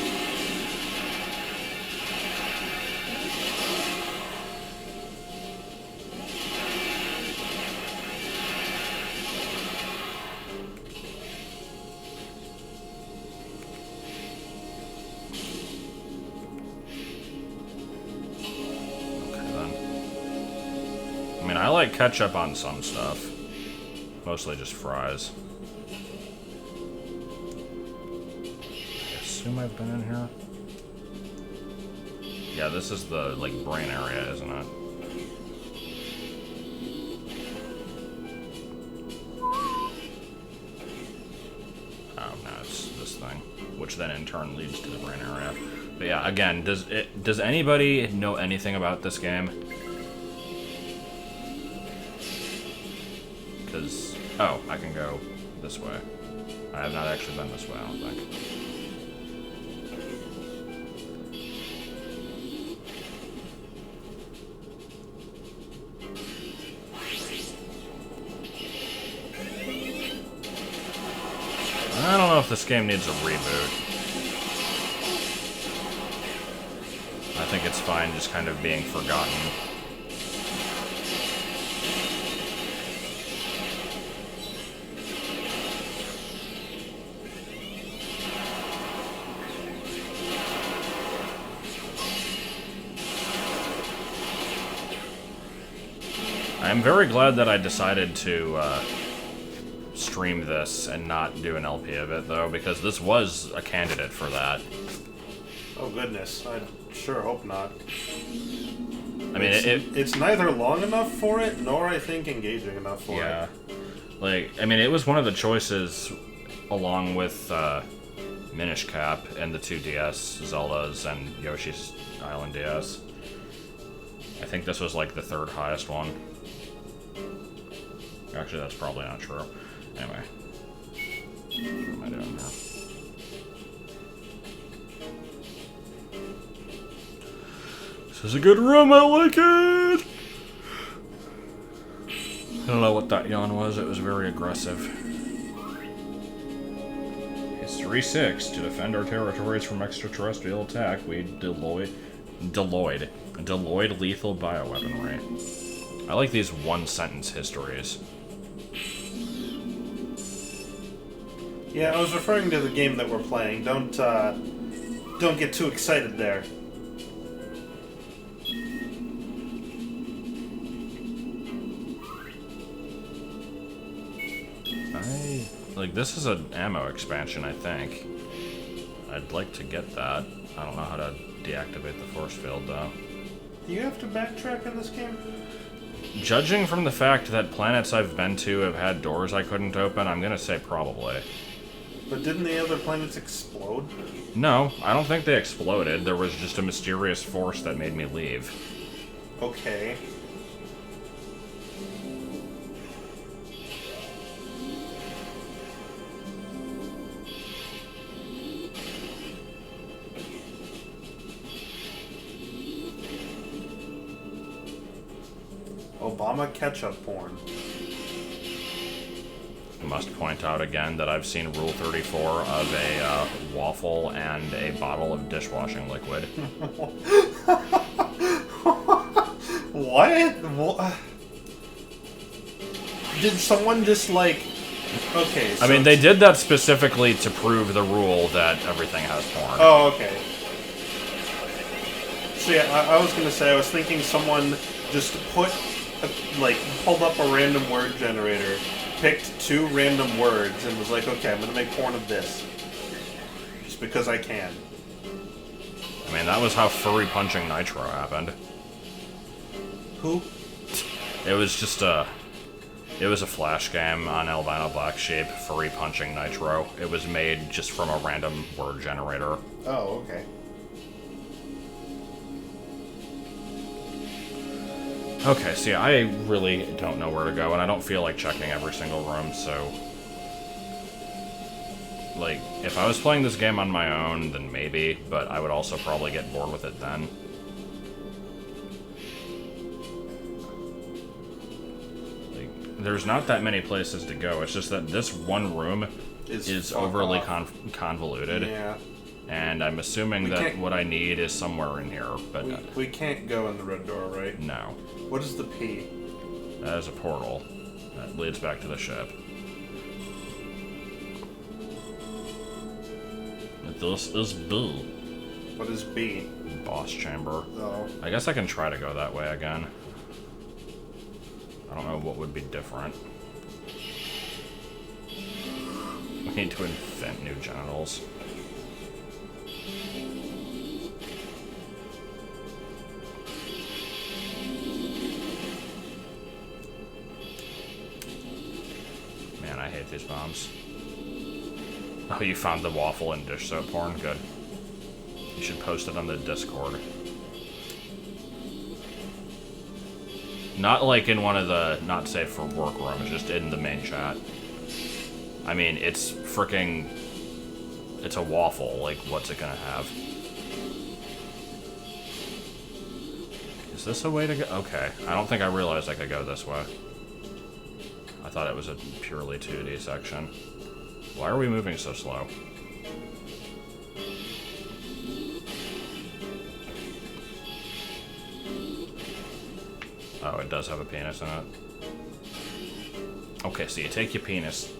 I like ketchup on some stuff. Mostly just fries. I assume I've been in here? Yeah, this is the, like, brain area, isn't it? Oh, no, it's this thing. Which then in turn leads to the brain area. But yeah, again, does anybody know anything about this game? Because, oh, I can go this way. I have not actually been this way, I don't think. I don't know if this game needs a reboot. I think it's fine just kind of being forgotten. I'm very glad that I decided to stream this and not do an LP of it, though, because this was a candidate for that. Oh, goodness. I sure hope not. I mean, it's neither long enough for it, nor, I think, engaging enough for it. Yeah. Like, I mean, it was one of the choices, along with Minish Cap and the 2DS Zeldas and Yoshi's Island DS. I think this was, like, the third highest one. Actually, that's probably not true. Anyway. What am I doing now? This is a good room, I like it! I don't know what that yawn was, it was very aggressive. History 6. To defend our territories from extraterrestrial attack, we deployed lethal bioweaponry. I like these one-sentence histories. Yeah, I was referring to the game that we're playing. Don't get too excited there. Like, this is an ammo expansion, I think. I'd like to get that. I don't know how to deactivate the force field, though. Do you have to backtrack in this game? Judging from the fact that planets I've been to have had doors I couldn't open, I'm gonna say probably. But didn't the other planets explode? No, I don't think they exploded. There was just a mysterious force that made me leave. Okay. Obama ketchup porn. Must point out again that I've seen Rule 34 of a waffle and a bottle of dishwashing liquid. What? Did someone just, like... Okay, so... I mean, they did that specifically to prove the rule that everything has porn. Oh, okay. So yeah, I was gonna say, I was thinking someone just pulled up a random word generator, picked 2 random words, and was like, okay, I'm gonna make porn of this. Just because I can. I mean, that was how Furry Punching Nitro happened. Who? It was just it was a flash game on Albino Black Sheep, Furry Punching Nitro. It was made just from a random word generator. Oh, okay. Okay, see, I really don't know where to go, and I don't feel like checking every single room, so... Like, if I was playing this game on my own, then maybe, but I would also probably get bored with it then. Like, there's not that many places to go, it's just that this one room is overly convoluted. Yeah. And I'm assuming that what I need is somewhere in here, but... We can't go in the red door, right? No. What is the P? That is a portal. That leads back to the ship. This is B. What is B? Boss chamber. Oh. I guess I can try to go that way again. I don't know what would be different. We need to invent new genitals. Man, I hate these bombs. Oh, you found the waffle and dish soap porn? Good. You should post it on the Discord. Not like in one of the not safe for work rooms, just in the main chat. I mean, it's freaking... It's a waffle, like, what's it gonna have? Is this a way to go? Okay, I don't think I realized I could go this way. I thought it was a purely 2D section. Why are we moving so slow? Oh, it does have a penis in it. Okay, so you take your penis.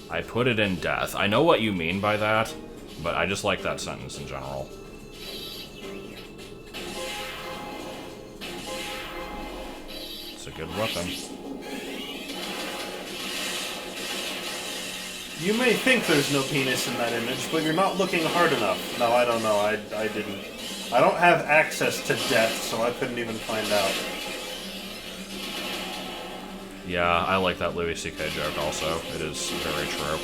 I put it in death. I know what you mean by that, but I just like that sentence in general. It's a good weapon. You may think there's no penis in that image, but you're not looking hard enough. No, I don't know. I didn't. I don't have access to death, so I couldn't even find out. Yeah, I like that Louis C.K. joke also. It is very true.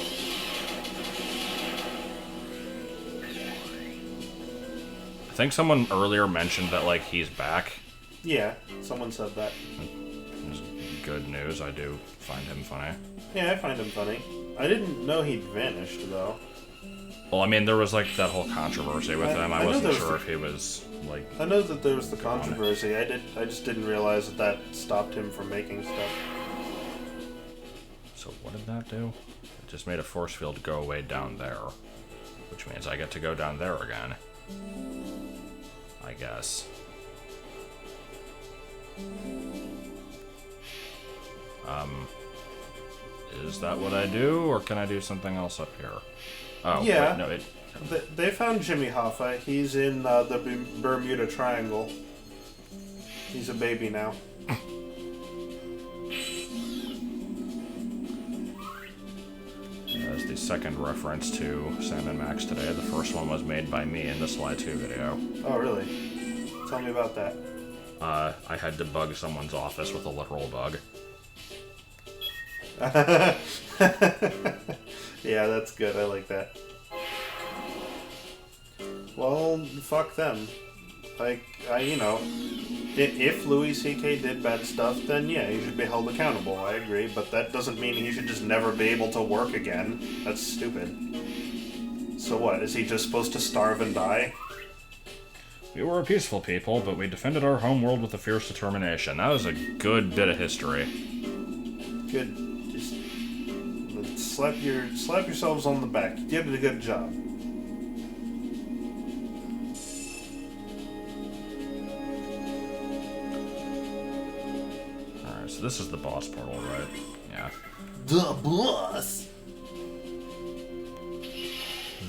I think someone earlier mentioned that, like, he's back. Yeah, someone said that. It's good news. I do find him funny. Yeah, I find him funny. I didn't know he'd vanished, though. Well, I mean, there was, like, that whole controversy with him. I wasn't sure the... if he was, like... I know that there was the controversy. I just didn't realize that stopped him from making stuff. So what did that do? It just made a force field go away down there. Which means I get to go down there again. I guess. Is that what I do, or can I do something else up here? Oh, yeah. Wait, no, They found Jimmy Hoffa. He's in the Bermuda Triangle. He's a baby now. That's the second reference to Sam and Max today. The first one was made by me in the Sly 2 video. Oh, really? Tell me about that. I had to bug someone's office with a literal bug. Yeah, that's good. I like that. Well, fuck them. Like, you know, if Louis C.K. did bad stuff, then yeah, he should be held accountable. I agree, but that doesn't mean he should just never be able to work again. That's stupid. So what, is he just supposed to starve and die? We were a peaceful people, but we defended our home world with a fierce determination. That was a good bit of history. Good. Just slap yourselves on the back. You did a good job. So this is the boss portal, right? Yeah. The boss.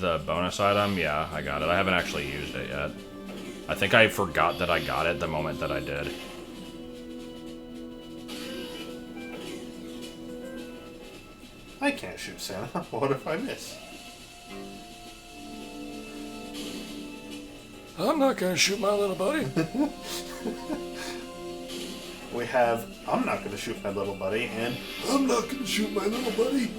The bonus item? Yeah, I got it. I haven't actually used it yet. I think I forgot that I got it the moment that I did. I can't shoot Santa. What if I miss? I'm not gonna shoot my little buddy. We have, I'm not going to shoot my little buddy, and I'm not going to shoot my little buddy.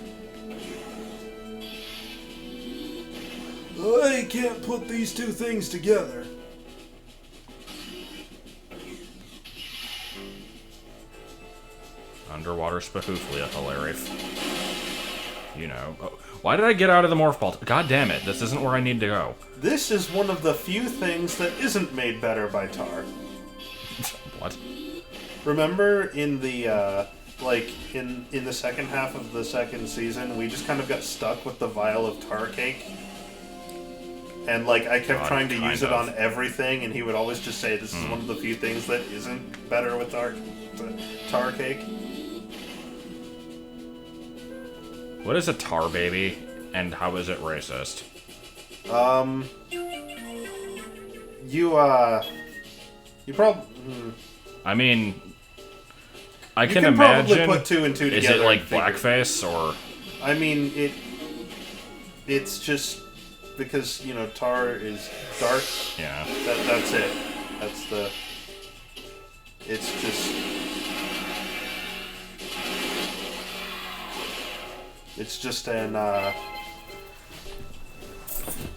I can't put these two things together. Underwater Spahooflia, hilarious. You know. Oh, why did I get out of the morph ball? God damn it, this isn't where I need to go. This is one of the few things that isn't made better by tar. What? Remember in the, in the second half of the second season, we just kind of got stuck with the vial of tar cake? And, I kept trying to use it on everything, and he would always just say, this is one of the few things that isn't better with tar cake. What is a tar baby, and how is it racist? You probably... I mean... I You can can imagine... probably put two and two Is together it like and figure- blackface, or... I mean, it's just... Because, tar is dark. Yeah. That's it. That's the... It's just... It's just an,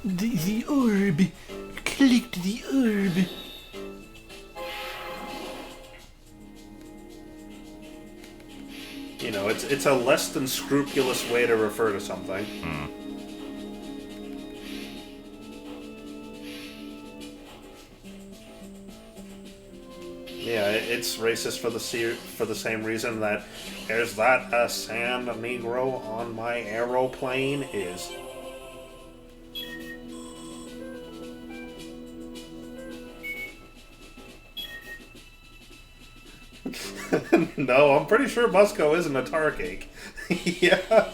The orb. Collect the orb. it's a less than scrupulous way to refer to something. Yeah, it's racist for the same reason that is that a sand Negro on my aeroplane is. No, I'm pretty sure Busco isn't a tar cake. Yeah.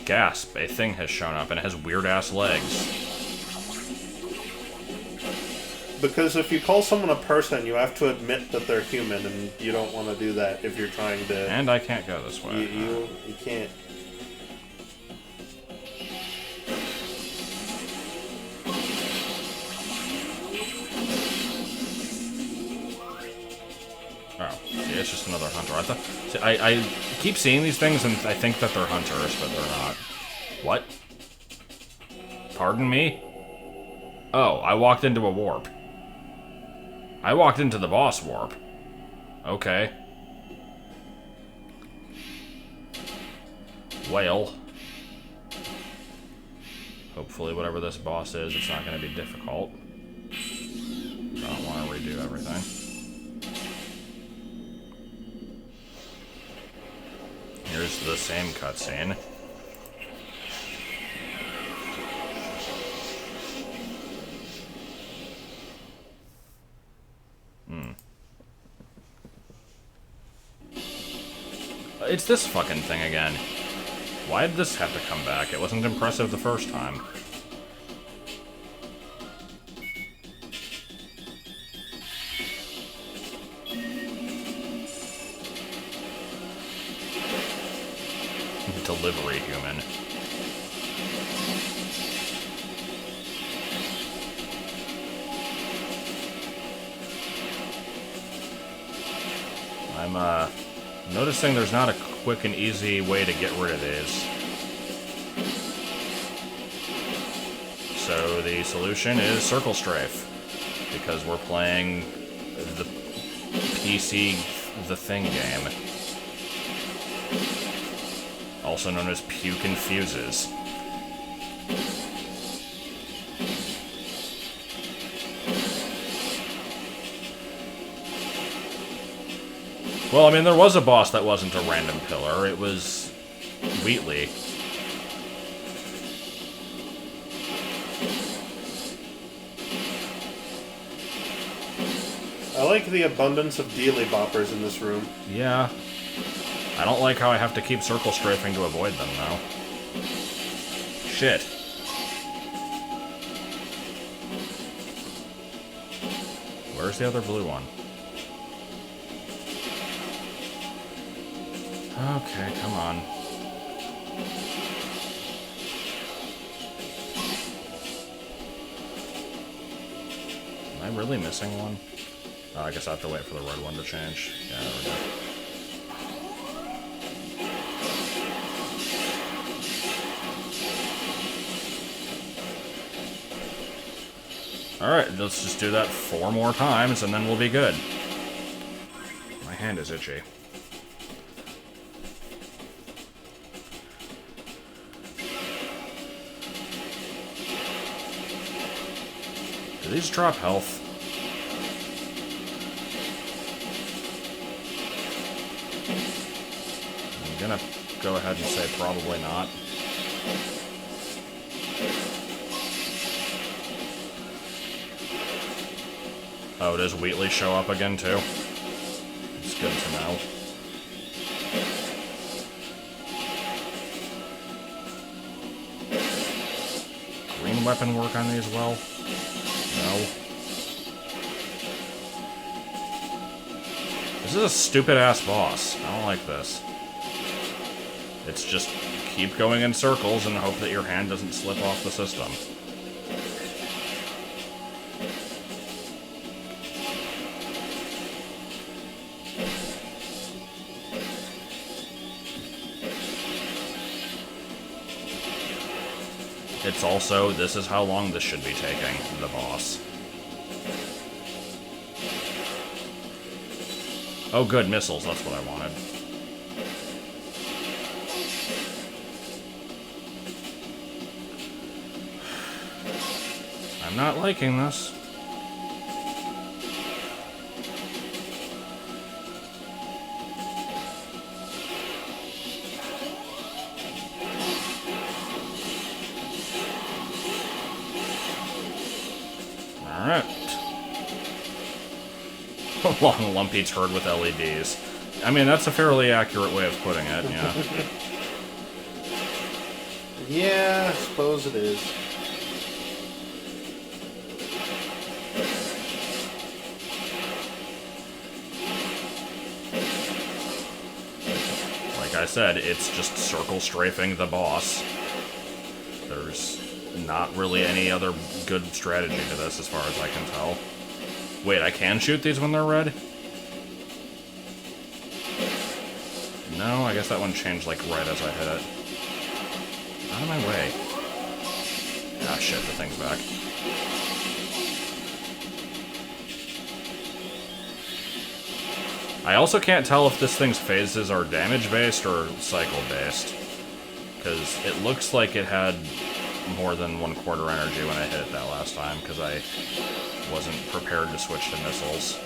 Gasp, a thing has shown up and it has weird-ass legs. Because if you call someone a person, you have to admit that they're human, and you don't want to do that if you're trying to... And I can't go this way. You can't... Oh, see, it's just another hunter. I keep seeing these things and I think that they're hunters, but they're not. What? Pardon me? Oh, I walked into a warp. I walked into the boss warp. Okay. Well. Hopefully whatever this boss is, it's not going to be difficult. I don't want to redo everything. Here's the same cutscene. It's this fucking thing again. Why did this have to come back? It wasn't impressive the first time. Delivery human. I'm noticing there's not a quick and easy way to get rid of these. So the solution is Circle Strafe, because we're playing the PC The Thing game. Also known as Puke and Fuses. Well, I mean, there was a boss that wasn't a random pillar. It was Wheatley. I like the abundance of dealy boppers in this room. Yeah. I don't like how I have to keep circle strafing to avoid them, though. Shit. Where's the other blue one? Okay, come on. Am I really missing one? Oh, I guess I have to wait for the red one to change. Yeah, there we go. Alright, let's just do that 4 more times, and then we'll be good. My hand is itchy. Do these drop health? I'm gonna go ahead and say probably not. Oh, does Wheatley show up again, too? It's good to know. Green weapon work on these well? No. This is a stupid-ass boss. I don't like this. It's just keep going in circles and hope that your hand doesn't slip off the system. It's also, this is how long this should be taking, the boss. Oh good, missiles, that's what I wanted. I'm not liking this. Alright. A long, lumpy turd with LEDs. I mean, that's a fairly accurate way of putting it, yeah. Yeah, I suppose it is. Like I said, it's just circle strafing the boss. There's not really any other good strategy to this as far as I can tell. Wait, I can shoot these when they're red? No, I guess that one changed like right as I hit it. Out of my way. Ah shit, the thing's back. I also can't tell if this thing's phases are damage-based or cycle-based. Because it looks like it had more than 1/4 energy when I hit it that last time, because I wasn't prepared to switch to missiles.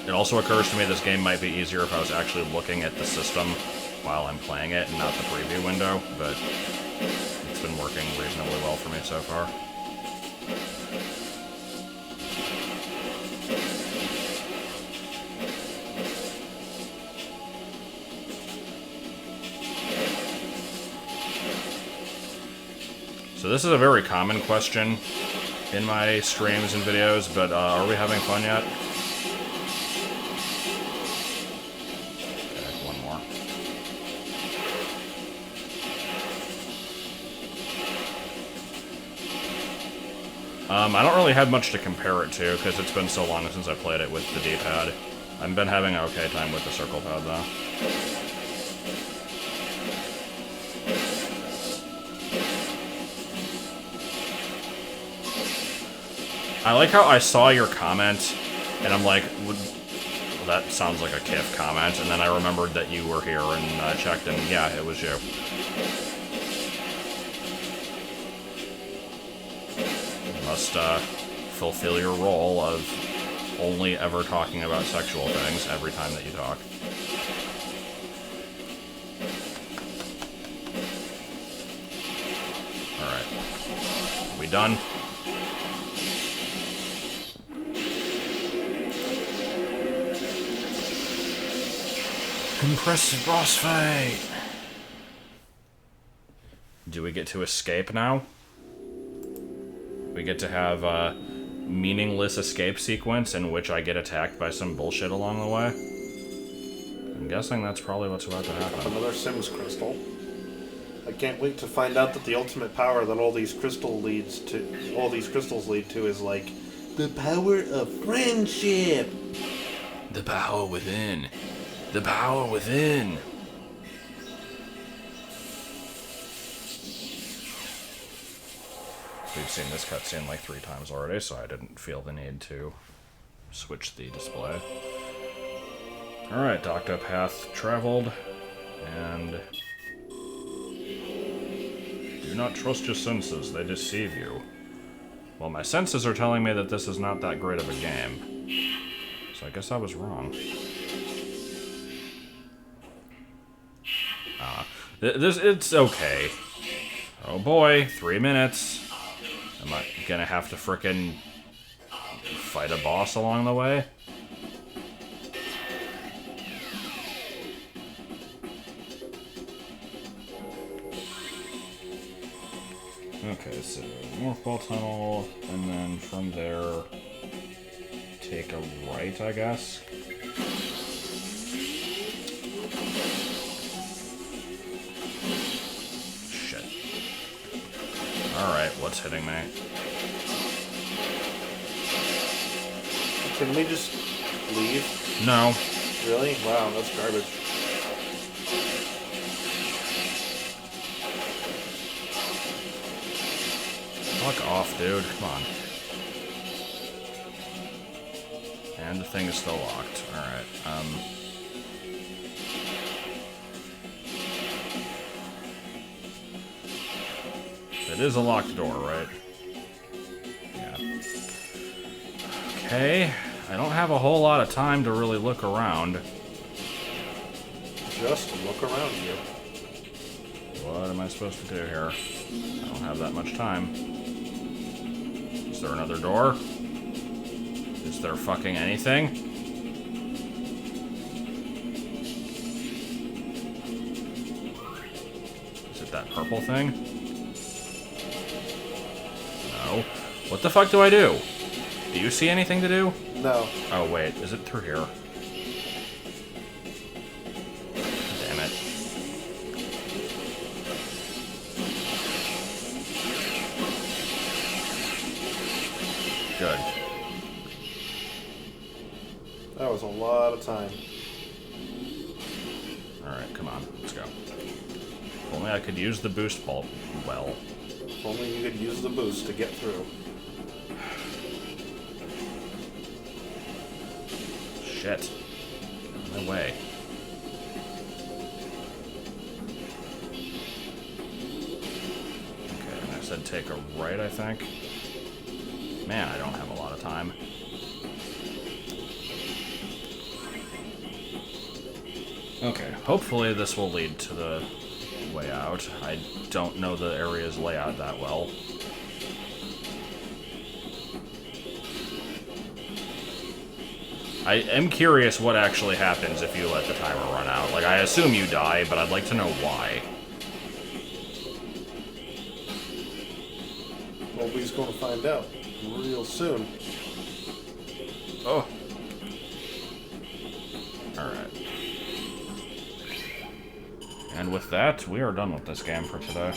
It also occurs to me this game might be easier if I was actually looking at the system while I'm playing it and not the preview window, but it's been working reasonably well for me so far. So this is a very common question in my streams and videos, but are we having fun yet? Okay, one more. I don't really have much to compare it to, because it's been so long since I played it with the D-pad. I've been having an okay time with the circle pad, though. I like how I saw your comment, and I'm like, well, that sounds like a Kif comment, and then I remembered that you were here and checked, and yeah, it was you. You must fulfill your role of only ever talking about sexual things every time that you talk. Alright. We done? Impressive boss fight! Do we get to escape now? We get to have a meaningless escape sequence in which I get attacked by some bullshit along the way? I'm guessing that's probably what's about to happen. Another Sims crystal. I can't wait to find out that the ultimate power that all these crystals lead to is like the power of friendship. The power within. The power within. We've seen this cutscene like 3 times already, so I didn't feel the need to switch the display. Alright, Octopath traveled, and do not trust your senses, they deceive you. Well, my senses are telling me that this is not that great of a game, so I guess I was wrong. It's okay. Oh boy, 3 minutes. Am I gonna have to frickin' fight a boss along the way? Okay, so North Ball Tunnel, and then from there, take a right, I guess. Shit. Alright, what's hitting me? Can we just leave? No. Really? Wow, that's garbage. Fuck off, dude. Come on. And the thing is still locked. Alright, It is a locked door, right? Yeah. Okay. I don't have a whole lot of time to really look around. Just look around you. What am I supposed to do here? I don't have that much time. Is there another door? Is there fucking anything? Is it that purple thing? No. What the fuck do I do? Do you see anything to do? No. Oh wait, is it through here? Damn it. Good. That was a lot of time. Alright, come on, let's go. If only I could use the boost bolt well. If only you could use the boost to get through. Shit. No way. Okay, and I said take a right, I think. Man, I don't have a lot of time. Okay, hopefully this will lead to the way out. I don't know the area's layout that well. I am curious what actually happens if you let the timer run out. Like, I assume you die, but I'd like to know why. Well, we're just going to find out real soon. Oh. Alright. And with that, we are done with this game for today.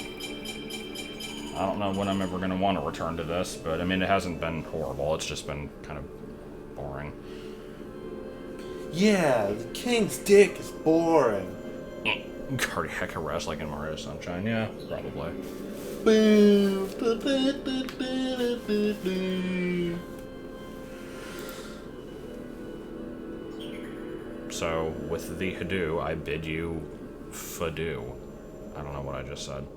I don't know when I'm ever going to want to return to this, but I mean, it hasn't been horrible. It's just been kind of boring. Yeah, the king's dick is boring. Cardiac arrest like in Mario Sunshine, yeah, probably. So, with the Hadoo, I bid you fadoo. I don't know what I just said.